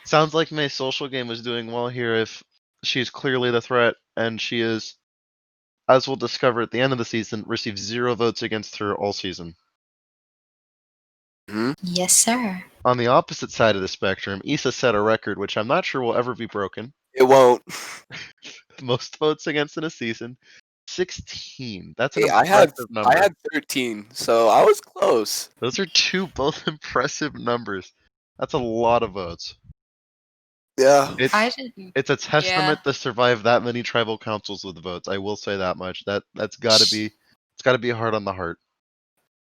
Sounds like May's social game was doing well here if she's clearly the threat and she is, as we'll discover at the end of the season, received 0 votes against her all season. Yes, sir. On the opposite side of the spectrum, Issa set a record which I'm not sure will ever be broken. It won't. Most votes against in a season. 16. That's an Hey, impressive I number. had 13, so I was close. Those are both impressive numbers. That's a lot of votes. Yeah. It's a testament to survive that many tribal councils with votes. I will say that much. That's got to be it's got to be hard on the heart.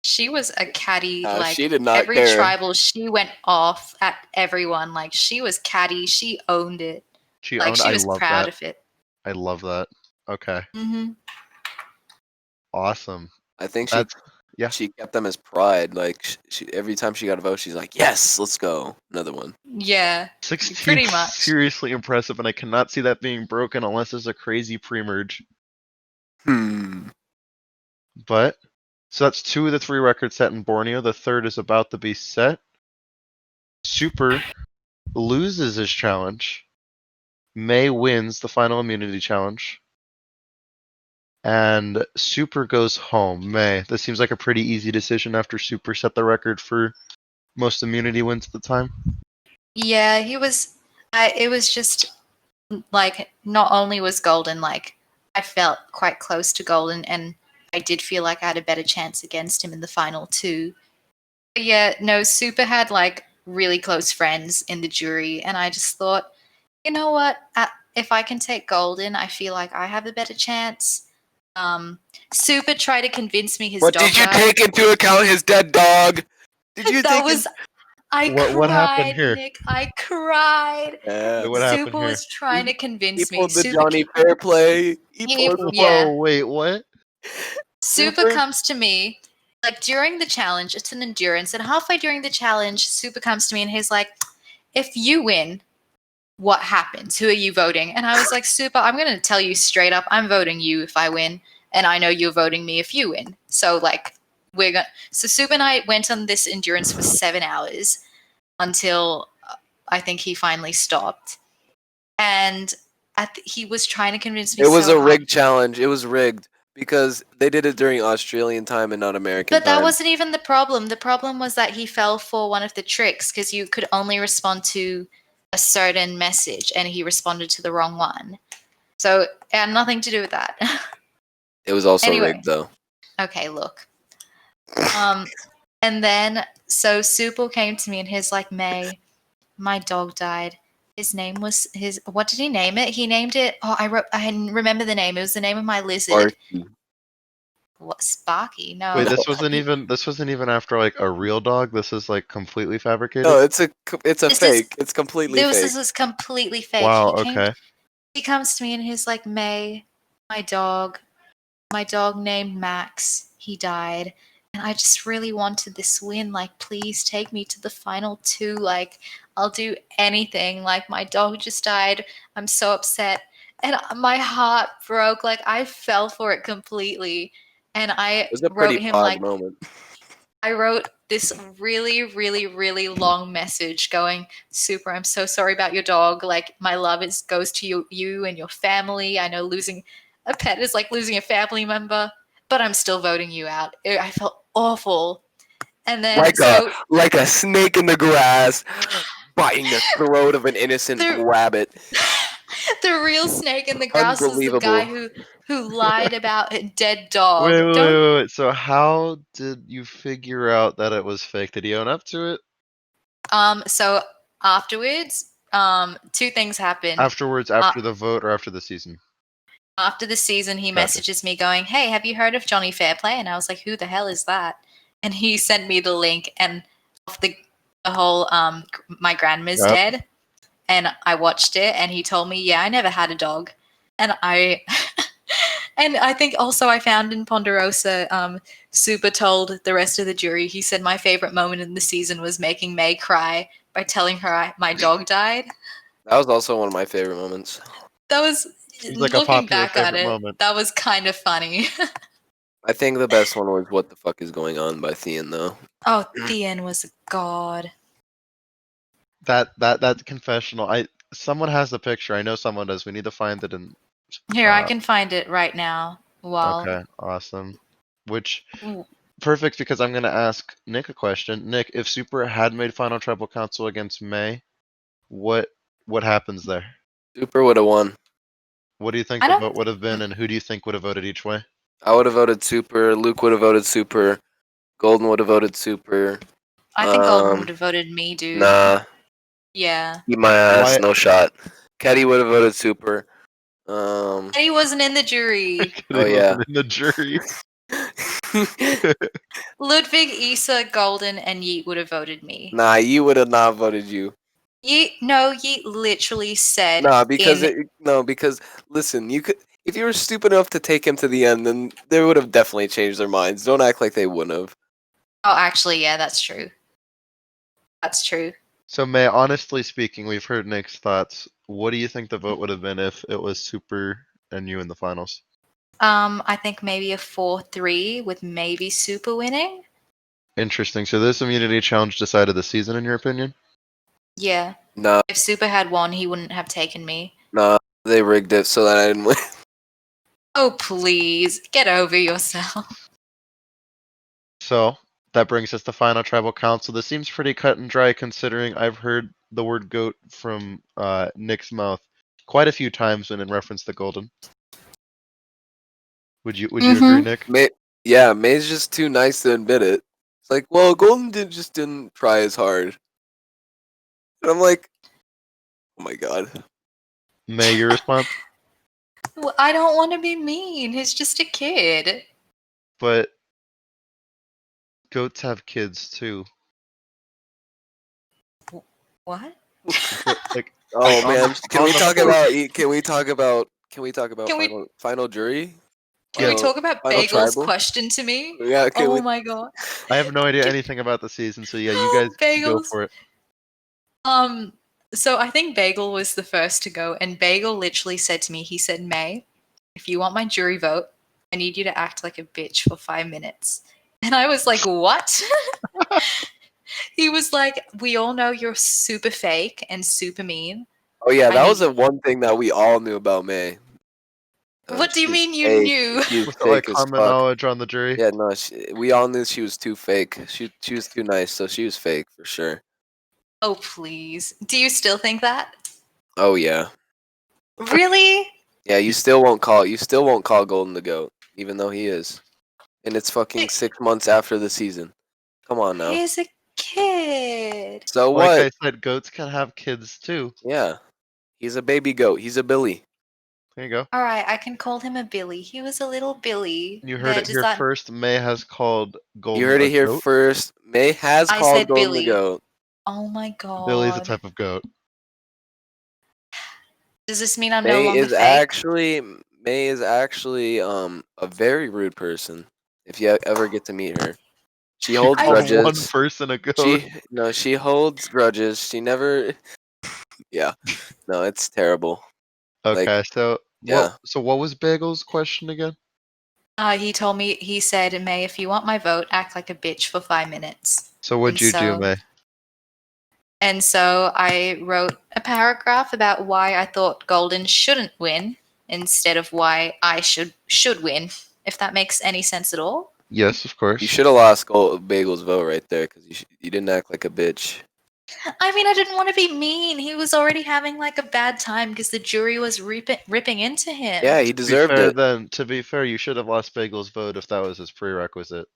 She was a catty, she like did not every care. tribal, she went off at everyone. Like she was catty, she owned it. She Like owned. she I was love proud that. of it. I love that. Okay. Mm-hmm. Awesome. I think That's she kept them as pride. Like she every time she got a vote, she's like, "Yes, let's go, another one." Yeah, 16. pretty much. Seriously impressive, and I cannot see that being broken unless there's a crazy pre-merge. But so that's 2 of the 3 records set in Borneo. The third is about to be set. Super loses his challenge. May wins the final immunity challenge. And Super goes home. May. This seems like a pretty easy decision after Super set the record for most immunity wins at the time. Yeah, he was. It was just like not only was Golden like I felt quite close to Golden, and I did feel like I had a better chance against him in the final two. But yeah, no, Super had like really close friends in the jury, and I just thought, you know what? If I can take Golden, I feel like I have a better chance. Super tried to convince me his But dog did you died. take into account his dead dog? Did you That take was. I What happened cried, here? Nick. I cried. Yeah. What happened Super here? was trying to He convince me. pulled the Super, Johnny Fair play. He he- pulled the yeah. Whoa, wait, what? Super comes to me like during the challenge. It's an endurance, and halfway during the challenge, Super comes to me and he's like, "If you win, what happens? Who are you voting?" And I was like, "Super, I'm going to tell you straight up. I'm voting you if I win, and I know you're voting me if you win. So like, we're going." So Super and I went on this endurance for 7 hours until I think he finally stopped, and he was trying to convince me. It was so a hard. rigged challenge. It was rigged because they did it during Australian time and not American But that time. wasn't even the problem. The problem was that he fell for one of the tricks because you could only respond to a certain message, and he responded to the wrong one. So it had nothing to do with that. It was also Anyway. rigged though. Okay, look. And then so Supal came to me and he's like, "May, my dog died. His name was his. What did he name it? He named it. Oh, I remember the name. It was the name of my lizard. Sparky. What, Sparky? No. Wait, No. this wasn't even after like a real dog. This is like completely fabricated. No, it's a This is- fake. It's completely fake. This was completely fake. Wow. He came. Okay. He comes to me and he's like, "May, my dog named Max, he died. And I just really wanted this win. Like, please take me to the final two. Like, I'll do anything. Like, my dog just died. I'm so upset." And my heart broke. Like, I fell for it completely. And I It was a wrote pretty him pog like, moment. I wrote this really, really, really long message going, "Super, I'm so sorry about your dog. Like, my love goes to you and your family. I know losing a pet is like losing a family member, but I'm still voting you out." I felt awful. And then Like a snake in the grass, biting the throat of an innocent rabbit. the real snake in the grass was the guy who lied about a dead dog. Wait. So how did you figure out that it was fake? Did he own up to it? So afterwards, two things happened. Afterwards, after the vote, or after the season? After the season, he Gotcha. messages me going, "Hey, have you heard of Johnny Fairplay?" And I was like, "Who the hell is that?" And he sent me the link and of the whole my grandma's Yep. dead, and I watched it, and he told me, "Yeah, I never had a dog," and I. And I think also I found in Ponderosa, Super told the rest of the jury, he said, "My favorite moment in the season was making May cry by telling her my dog died." That was also one of my favorite moments. That was, Seems like a looking popular back at favorite it, moment. that was kind of funny. I think the best one was "What the Fuck Is Going On" by Thean, though. Oh, Thean was a god. That confessional. Someone has the picture. I know someone does. We need to find it and. Here, I can find it right now. While Okay, awesome. Which perfect because I'm gonna ask Nick a question. Nick, if Super had made Final Tribal Council against May, what happens there? Super would have won. What do you think I the don't. vote would have been, and who do you think would have voted each way? I would have voted Super. Luke would have voted Super. Golden would have voted Super. I think Golden would have voted me, dude. Nah. Yeah. Eat my ass. Why? No shot. Caddy would have voted Super. He wasn't in the jury. Oh, He yeah. wasn't in the jury. Ludwig, Issa, Golden, and Yeet would have voted me. Nah, you would have not voted you. Yeet literally said Nah, because in. because listen, you could if you were stupid enough to take him to the end, then they would have definitely changed their minds. Don't act like they wouldn't have. Oh, actually, yeah, that's true. That's true. So May, honestly speaking, we've heard Nick's thoughts. What do you think the vote would have been if it was Super and you in the finals? I think maybe a 4-3 with maybe Super winning. Interesting. So this immunity challenge decided the season, in your opinion? Yeah. Nah, If Super had won, he wouldn't have taken me. they rigged it so that I didn't win. Oh, please. Get over yourself. So that brings us to Final Tribal Council. This seems pretty cut and dry considering I've heard the word goat from Nick's mouth quite a few times when in reference to Golden. Would you agree, Nick? Yeah, May's just too nice to admit it. It's like, well, Golden didn't try as hard. And I'm like, oh my god. May, your response? Well, I don't want to be mean. He's just a kid. But goats have kids too. What? Like, Oh man, on the can we talk about Can we- final jury? Can we Yo, talk about Final Bagel's Tribal? question to me? Yeah, can Oh we? my god. I have no idea Can- anything about the season, so yeah, you guys go Bagels. for it. So I think Bagel was the first to go, and Bagel literally said to me, he said, "May, if you want my jury vote, I need you to act like a bitch for 5 minutes." And I was like, "What?" He was like, "We all know you're super fake and super mean. Oh yeah, I that need was the one thing that we all knew about May. What do you She's mean you fake. knew? She's Was it like fake as common fuck. knowledge on the jury? Yeah, no, we all knew she was too fake. She was too nice, so she was fake for sure. Oh, please. Do you still think that? Oh yeah, Really? yeah. You still won't call Golden the goat, even though he is. And it's fucking 6 months after the season. Come on now. He's a kid. So Like what? I said, goats can have kids too. Yeah, he's a baby goat. He's a Billy. There you go. All right, I can call him a Billy. He was a little Billy. You heard There, it does here that? first. May has called You Golden heard a it here goat. first. May has I called said Golden the Billy. goat. Oh my Billy's a god. type of goat. Does this mean I'm no May longer is fake? actually a very rude person. If you ever get to meet her, she holds I Called was- one grudges. person a goat. She holds grudges. She never. Yeah, no, it's terrible. Like, Okay, so yeah, what was Bagel's question again? He told me, he said, "May, if you want my vote, act like a bitch for 5 minutes." So what'd And you do, so- May? And so I wrote a paragraph about why I thought Golden shouldn't win instead of why I should win, if that makes any sense at all. Yes, of course. you should have lost Bagel's vote right there because you didn't act like a bitch. I mean, I didn't want to be mean. He was already having like a bad time because the jury was ripping into him. Yeah, he To be deserved fair, it. then, to be fair, you should have lost Bagel's vote if that was his prerequisite.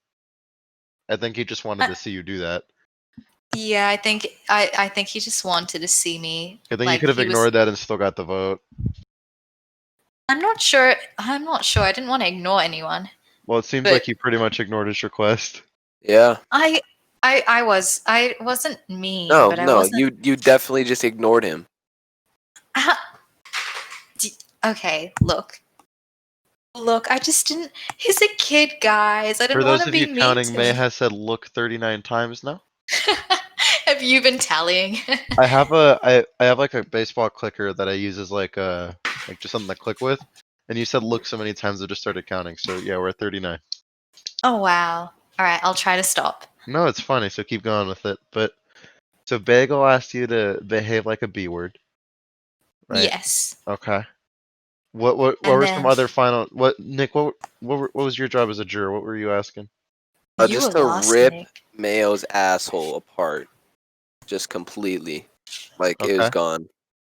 I think he just wanted to see you do that. Yeah, I think he just wanted to see me. I think you like, could have he was- ignored that and still got the vote. I'm not sure. I didn't want to ignore anyone. Well, it seems But- like you pretty much ignored his request. Yeah. I wasn't mean, No, but I no, wasn't. you definitely just ignored him. Okay, look. I just didn't. He's a kid, guys. I For didn't want those to of be you mean counting, to May him. has said "look" 39 times now. Have you been tallying? I have I have like a baseball clicker that I use as like just something to click with, and you said "look" so many times I just started counting. So yeah, we're at 39. Oh wow. All right, I'll try to stop. No, it's funny, so keep going with it. But so Bagel asked you to behave like a B word, right? Yes. Okay. What And were some then other final? What Nick? What was your job as a juror? What were you asking? you Just were to lost, rip Nick. Mayo's asshole apart, just completely, like it was Okay. gone.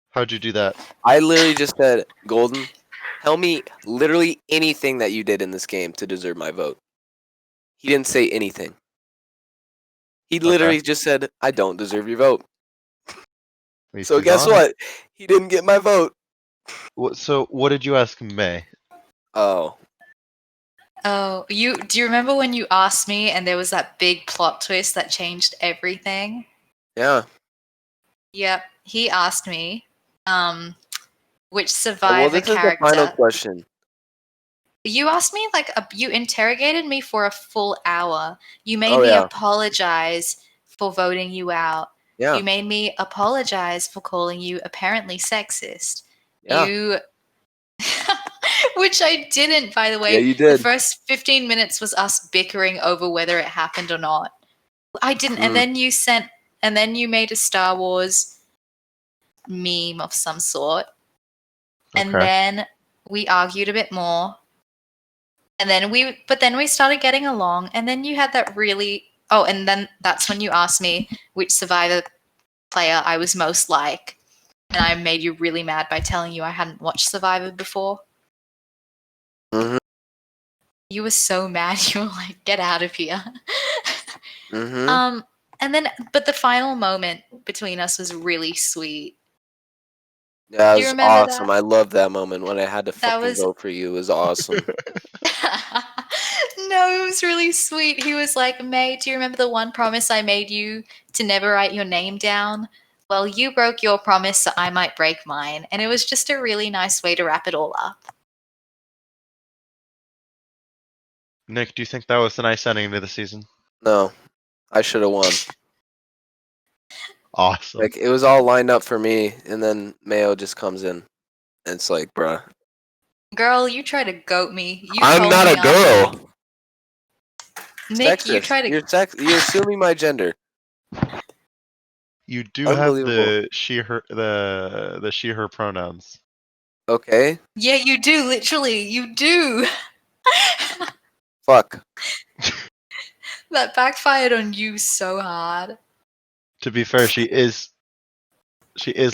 How'd you do that? I literally just said, Golden, tell me literally anything that you did in this game to deserve my vote. He didn't say anything. He literally just said, I don't deserve your vote. At least So he's guess honest. what? He didn't get my vote. So what did you ask May? Oh, Oh, do you remember when you asked me and there was that big plot twist that changed everything? yeah. Yep. He asked me, which Well, survivor this is the final character. question. You asked me you interrogated me for a full hour. You made Oh, me yeah. apologize for voting you out. Yeah. You made me apologize for calling you apparently sexist. Yeah. You which I didn't, by the way. Yeah, you The did. first 15 minutes was us bickering over whether it happened or not. I didn't. And then you made a Star Wars meme of some sort. And Okay. then we argued a bit more. And then we started getting along. And then you had that and then that's when you asked me which Survivor player I was most like. And I made you really mad by telling you I hadn't watched Survivor before. Mm-hmm. You were so mad. You were like, get out of here. Mm-hmm. But the final moment between us was really sweet. Yeah, it Do you was remember awesome. that? I love that moment when I had to That fucking was vote for you. It was awesome. No, it was really sweet. He was like, May, do you remember the one promise I made you to never write your name down? Well, you broke your promise, so I might break mine. And it was just a really nice way to wrap it all up. Nick, do you think that was a nice ending to the season? No, I should have won. Awesome. Like, it was all lined up for me, and then Mayo just comes in. And it's like, bruh. Girl, you try to goat me. You I'm told not me a girl. Nick, you Sexist. try to. You're assuming my gender. You do have Unbelievable. the she her pronouns. Okay. Yeah, you do. Literally, you do. Fuck. That backfired on you so hard. To be fair, she is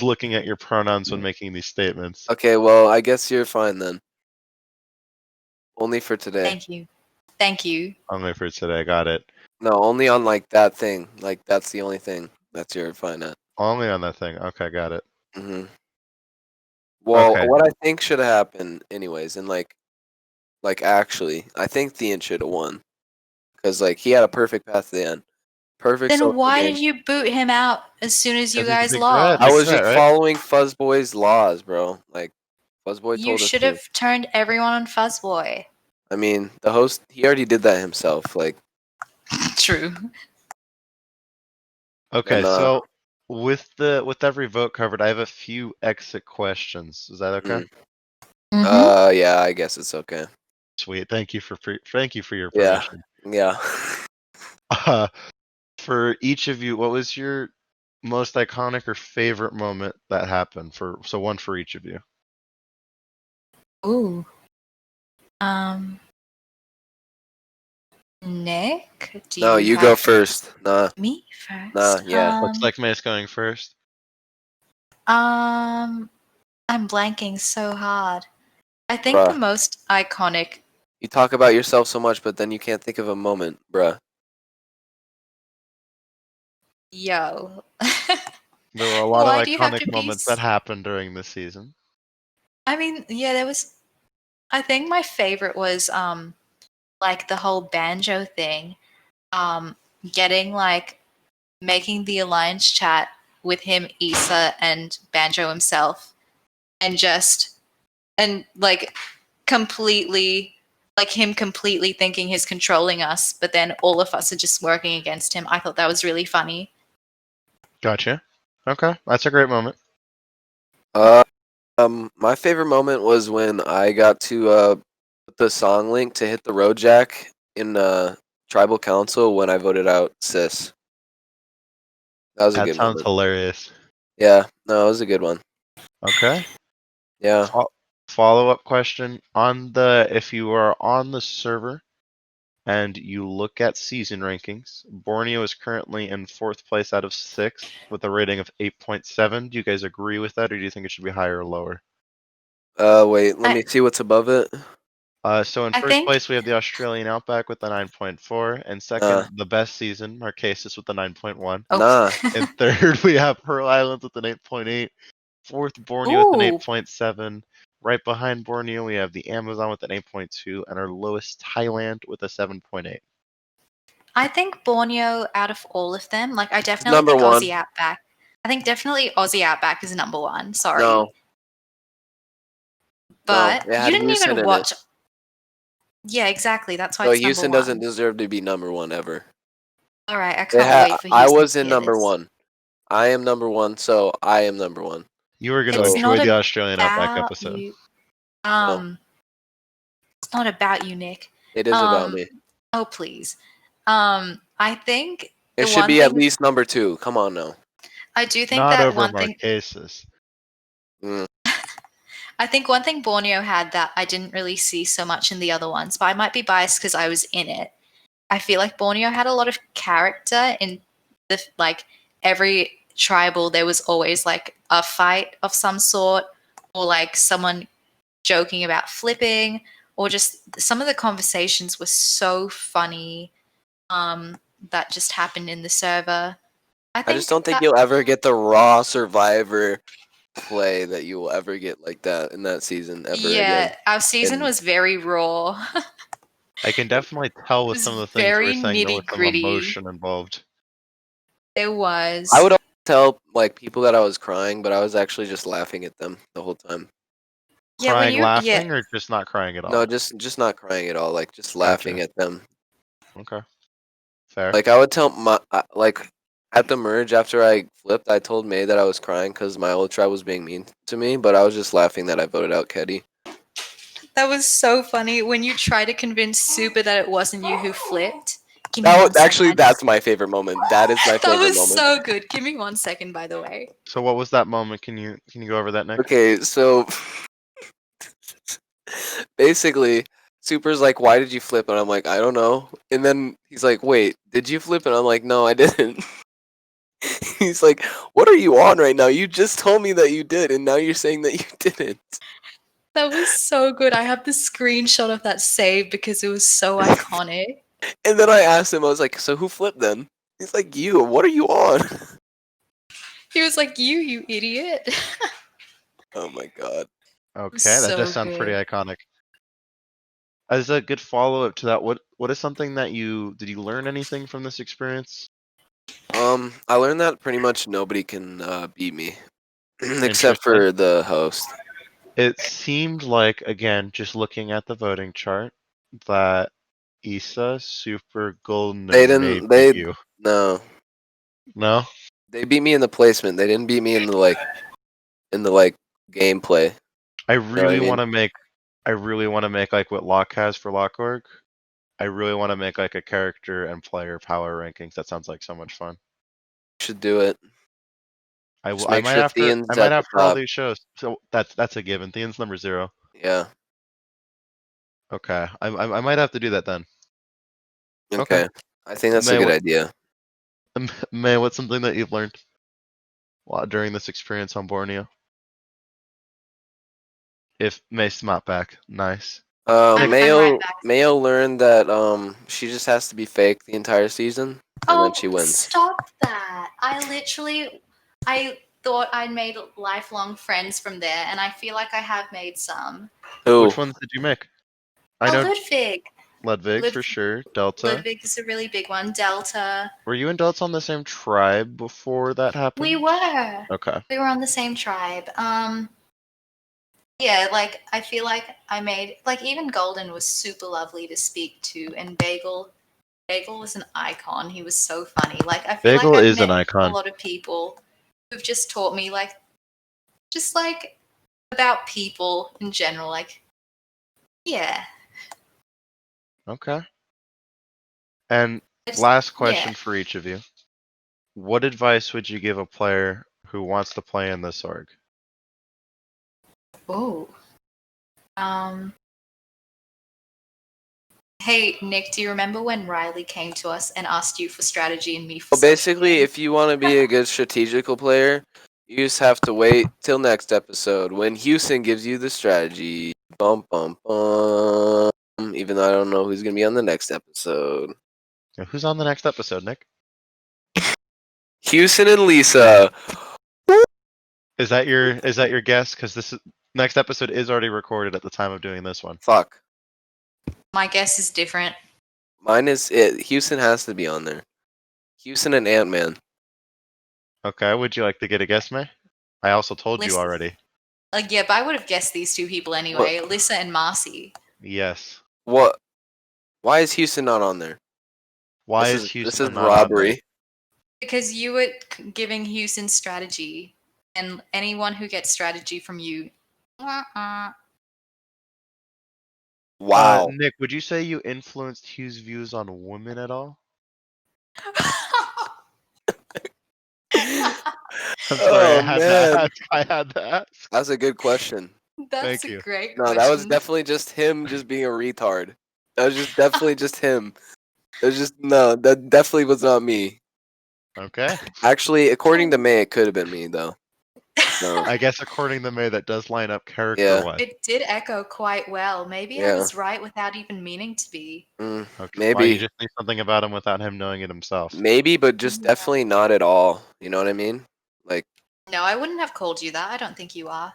looking at your pronouns when making these statements. Okay, well, I guess you're fine then. Only for today. Thank you. Thank you. Only for today. Got it. No, only on like that thing. Like that's the only thing that's you're fine at. Only on that thing. Okay, got it. Mm-hmm. Well, Okay. what I think should have happened, anyways, and like actually, I think Thean should have won because like he had a perfect path to the end. Perfect Then social why game. did you boot him out as soon as you 'Cause he's a guys big lost? threat. I Big was threat, just right? following Fuzzboy's laws, bro. Like Fuzzboy You told us should to. have turned everyone on Fuzzboy. I mean, the host he already did that himself. Like, True. Okay, and so with every vote covered, I have a few exit questions. Is that okay? yeah, I guess it's okay. Sweet. Thank you for your Yeah, permission. yeah. Uh, for each of you, what was your most iconic or favorite moment that happened? So one for each of you. Ooh. Nick, do No, you have go first. Nah, me first? nah, yeah. Looks like May's going first. I'm blanking so hard. I think the Bruh. most iconic. You talk about yourself so much, but then you can't think of a moment, bruh. Yo. There were a lot Why of do you have iconic to be? moments that happened during this season. I mean, yeah, there was. I think my favorite was like the whole banjo thing. Getting like making the alliance chat with him, Issa, and Banjo himself, and like completely like him completely thinking he's controlling us, but then all of us are just working against him. I thought that was really funny. Gotcha. Okay, that's a great moment. My favorite moment was when I got to put the song link to hit the road jack in tribal council when I voted out Sis. That was a That good sounds moment. hilarious. Yeah, no, it was a good one. Okay. Yeah. Follow-up question on the if you are on the server and you look at season rankings, Borneo is currently in 4th place out of 6 with a rating of 8.7. Do you guys agree with that, or do you think it should be higher or lower? Wait, let me see what's above it. So in I 1st think place we have the Australian Outback with a 9.4, and second, the best season, Marquesas with a 9.1. oh. Nah. In 3rd, we have Pearl Islands with an 8.8. 4th, Borneo with an Ooh. 8.7. Right behind Borneo, we have the Amazon with an 8.2, and our lowest, Thailand, with a 7.8. I think Borneo out of all of them, like I definitely Number think one. Aussie Outback. I think definitely Aussie Outback is number one. Sorry. No. But no, it you had didn't Houston even in watch. it. Yeah, exactly. That's why So it's number Houston doesn't one. deserve to be number one ever. All right, I It can't had. wait for I Houston was to in hear number this. one. I am number one, so I am number one. You are going to It's enjoy not the Australian Outback about episode. you. No, It's not about you, Nick. it is about me. Oh, please. I think It the should one be at thing least number two. Come on now. I do think Not that over one thing Marquesas. Mm. I think one thing Borneo had that I didn't really see so much in the other ones, but I might be biased because I was in it. I feel like Borneo had a lot of character in the like every tribal there was always like a fight of some sort or like someone joking about flipping or just some of the conversations were so funny that just happened in the server. I I just think don't think that you'll ever get the raw Survivor play that you will ever get like that in that season ever again. our season And was very raw. I can definitely tell It with was some of the things you were very saying there was nitty some gritty. emotion involved. There was. I would always tell like people that I was crying, but I was actually just laughing at them the whole time. Yeah, when Crying, you yeah, laughing, or just not crying at all? No, just not crying at all. Like just laughing Gotcha. at them. Okay. Fair. Like I would tell my like at the merge after I flipped, I told May that I was crying because my old tribe was being mean to me, but I was just laughing that I voted out Keddy. that was so funny when you try to convince Super that it wasn't you who flipped. Give me That one was, actually, second. that's my favorite moment. That is my That favorite was moment. so good. Give me 1 second, by the way. So what was that moment? Can you go over that, Nick? Okay, so basically, Super's like, "Why did you flip?" And I'm like, "I don't know." And then he's like, "Wait, did you flip?" And I'm like, "No, I didn't." He's like, "What are you on right now? You just told me that you did, and now you're saying that you didn't." That was so good. I have the screenshot of that save because it was so iconic. And then I asked him, I was like, "So who flipped then?" He's like, "You. What are you on?" He was like, you idiot. Oh my god. Okay, that does So sound pretty good. iconic. As a good follow-up to that, what is something that did you learn anything from this experience? I learned that pretty much nobody can beat me, except Interesting. for the host. It seemed like, again, just looking at the voting chart, that Issa, Super, Golden, They and May didn't. beat They you. no. No? They beat me in the placement. They didn't beat me in the gameplay. I You know what really I want mean? to make like what Locke has for Locke.org. I really want to make like a character and player power rankings. That sounds like so much fun. Should do it. Just I make sure I Theon's might at the after all top. these shows. So that's a given. Theon's number 0. Yeah. Okay. I might have to do that then. Okay. Okay. I think that's a May, good idea. May, what's something that you've learned during this experience on Borneo? If May's not back, nice. I'm right Mayo back. Mayo learned that she just has to be fake the entire season, and then Oh, she wins. stop that. I thought I'd made lifelong friends from there, and I feel like I have made some. Who? Which ones did you make? I know Ludwig. Ludwig for sure. Delta. Ludwig is a really big one. Delta. Were you and Delta on the same tribe before that happened? We were. Okay. We were on the same tribe. Yeah, like I feel like I made like even Golden was super lovely to speak to, and Bagel was an icon. He was so funny. Like I feel Bagel like I've is an met a icon. lot of people who've just taught me like just like about people in general. Like yeah. Okay. And It's- last question yeah. for each of you. What advice would you give a player who wants to play in this org? Oh. Hey Nick, do you remember when Riley came to us and asked you for strategy and me for Well, basically, social if you want to be a good strategical player, you just have to wait till next episode when Houston gives you the strategy. Bum bum bum. Even though I don't know who's gonna be on the next episode. Now, who's on the next episode, Nick? Houston and Lisa. Is that your guess? Because this next episode is already recorded at the time of doing this one. Fuck. My guess is different. Mine is it. Houston has to be on there. Houston and Ant Man. Okay. Would you like to get a guess, May? I also told you Listen. already. Yeah, but I would have guessed these two people anyway, Lisa and Marcy. Yes. What? Why is Houston not on there? Why this is This Houston is not on there? robbery. Because you were giving Houston strategy, and anyone who gets strategy from you. Wow. Nick, would you say you influenced Hugh's views on women at all? I'm sorry, Oh, I had man. to ask. I had to ask. That's a good question. That's Thank a you. great No, question. that was definitely just him just being a retard. That was just definitely just him. It was just no, that definitely was not me. Okay. Actually, according to May, it could have been me though. No. I guess according to May, that does line up Yeah. character-wise. It did echo quite well. Maybe I Yeah. was right without even meaning to be. Okay. Well, you Maybe, just knew something about him without him knowing it himself. maybe, but just Yeah. definitely not at all. You know what I mean? Like, No, I wouldn't have called you that. I don't think you are.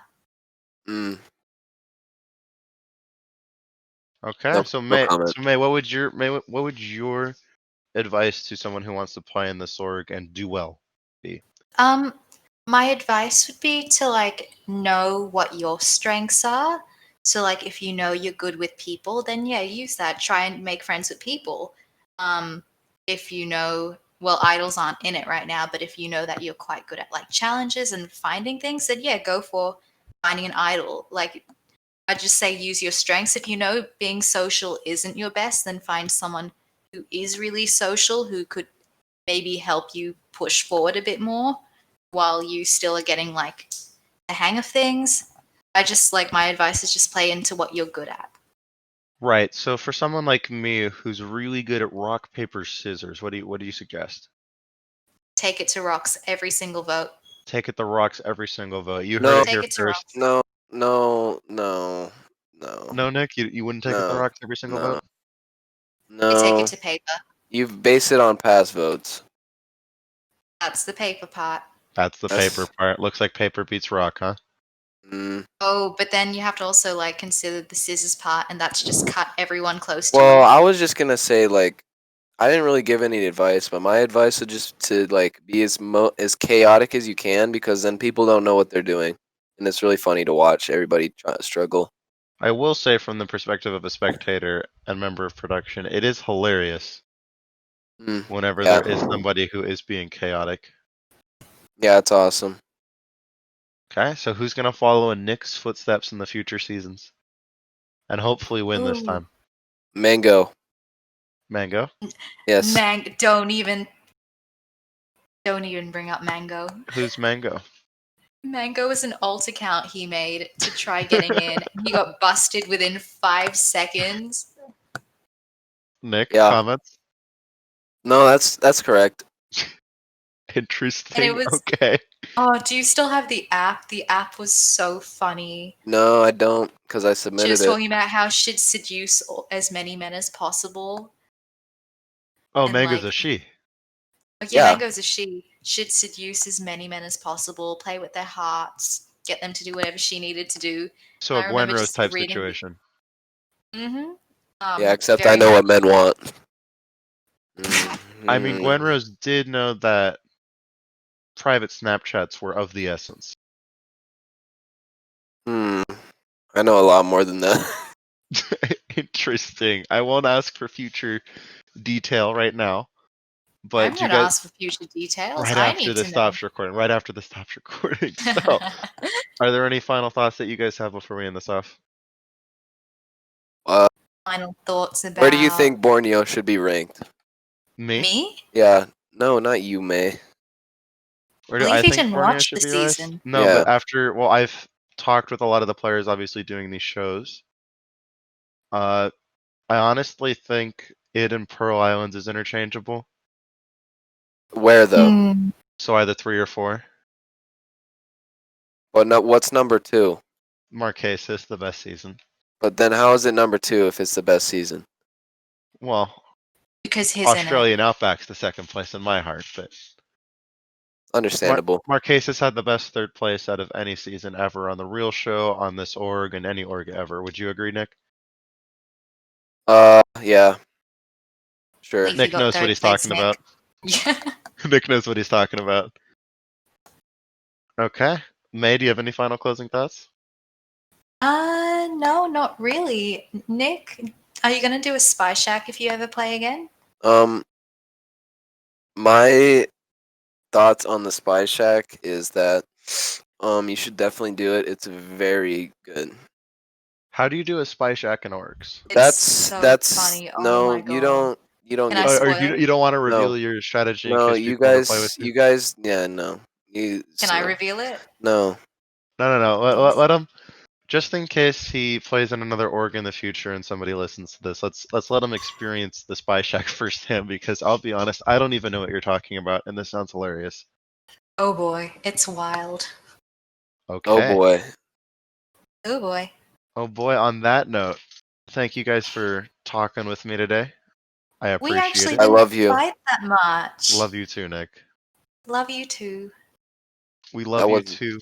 Okay. No, So no May, comment. what would your advice to someone who wants to play in this org and do well be? My advice would be to like know what your strengths are. So like if you know you're good with people, then yeah, use that. Try and make friends with people. If you know, well, idols aren't in it right now, but if you know that you're quite good at like challenges and finding things, then yeah, go for finding an idol. Like I just say use your strengths. If you know being social isn't your best, then find someone who is really social who could maybe help you push forward a bit more while you still are getting like the hang of things. I just like my advice is just play into what you're good at. Right. So for someone like me who's really good at rock paper scissors, what do you suggest? Take it to rocks every single vote. Take it the rocks every single vote. You No. heard it Take here it to first. rocks. No, no, no, no, No, Nick, you wouldn't take it the No. rocks every single no, vote. You take no. it to paper. You've based it on past votes. That's the paper part. That's the That's- paper part. Looks like paper beats rock, huh? Mm. Oh, but then you have to also like consider the scissors part, and that's just cut everyone close to Well, you. I was just gonna say like I didn't really give any advice, but my advice would just to like be as chaotic as you can because then people don't know what they're doing, and it's really funny to watch everybody try to struggle. I will say, from the perspective of a spectator and member of production, it is hilarious whenever Yeah. there is somebody who is being chaotic. Yeah, it's awesome. Okay, so who's gonna follow in Nick's footsteps in the future seasons, and hopefully win this Ooh. time? Mango. Mango. Yes. Don't even bring up Mango. Who's Mango? Mango was an alt account he made to try getting in. He got busted within 5 seconds. Nick, Yeah. comments? No, that's correct. Interesting. And it was- Okay. Oh, do you still have the app? The app was so funny. No, I don't because I She submitted was it. talking about how she'd seduce as many men as possible. Oh, And, Mango's like- a she. Like, yeah, Yeah. Mango's a she. Should seduce as many men as possible, play with their hearts. get them to do whatever she needed to do. So I a remember Gwenrose just type reading. situation. Mm-hmm. Yeah, except I know what men want. I mean, Mhm. Gwenrose did know that private Snapchats were of the essence. I know a lot more than that. Interesting. I won't ask for future detail right now, but I'm do you going to guys ask for future details. right I after need this to know. stops recording? Right after this stops recording. So, are there any final thoughts that you guys have before we end this off? Final thoughts about Where do you think Borneo should be ranked? Me? me? Yeah, no, not you, May. Where do Believe I he think didn't Borneo watch should the be ranked? season. No, Yeah. but after, well, I've talked with a lot of the players, obviously doing these shows. I honestly think it and Pearl Islands is interchangeable. Where though? Hmm. So either 3 or 4. But no, what's number 2? Marquesas, the best season. But then how is it number 2 if it's the best season? Well, Because his Australian Outback's the second place in my heart, but Understandable. Marquesas had the best third place out of any season ever on the real show, on this org, and any org ever. Would you agree, Nick? Yeah. Sure. Believe he Nick got knows what third he's place, talking Nick. about. Yeah. Nick knows what he's talking about. Okay. May, do you have any final closing thoughts? No, not really. Nick, are you gonna do a Spy Shack if you ever play again? My thoughts on the Spy Shack is that you should definitely do it. It's very good. How do you do a Spy Shack in orgs? It's so funny. Oh no, my you god. don't Can get I Or spoil? you don't want to No. reveal your strategy in No, case people want to play with you? you guys yeah, no. Can I reveal it? No. No. Let him. Just in case he plays in another org in the future and somebody listens to this, let's let him experience the Spy Shack firsthand. Because I'll be honest, I don't even know what you're talking about, and this sounds hilarious. Oh boy, it's wild. Okay. Oh boy. Oh boy. Oh boy. On that note, thank you guys for talking with me today. I We appreciate actually it. I didn't love you. fight that much. Love you too, Nick. Love you too. We That love you was too.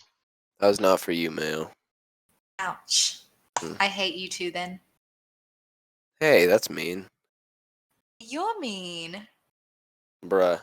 that was not for you, Mayo. Ouch. Hmm. I hate you too then. Hey, that's mean. You're mean. Bruh.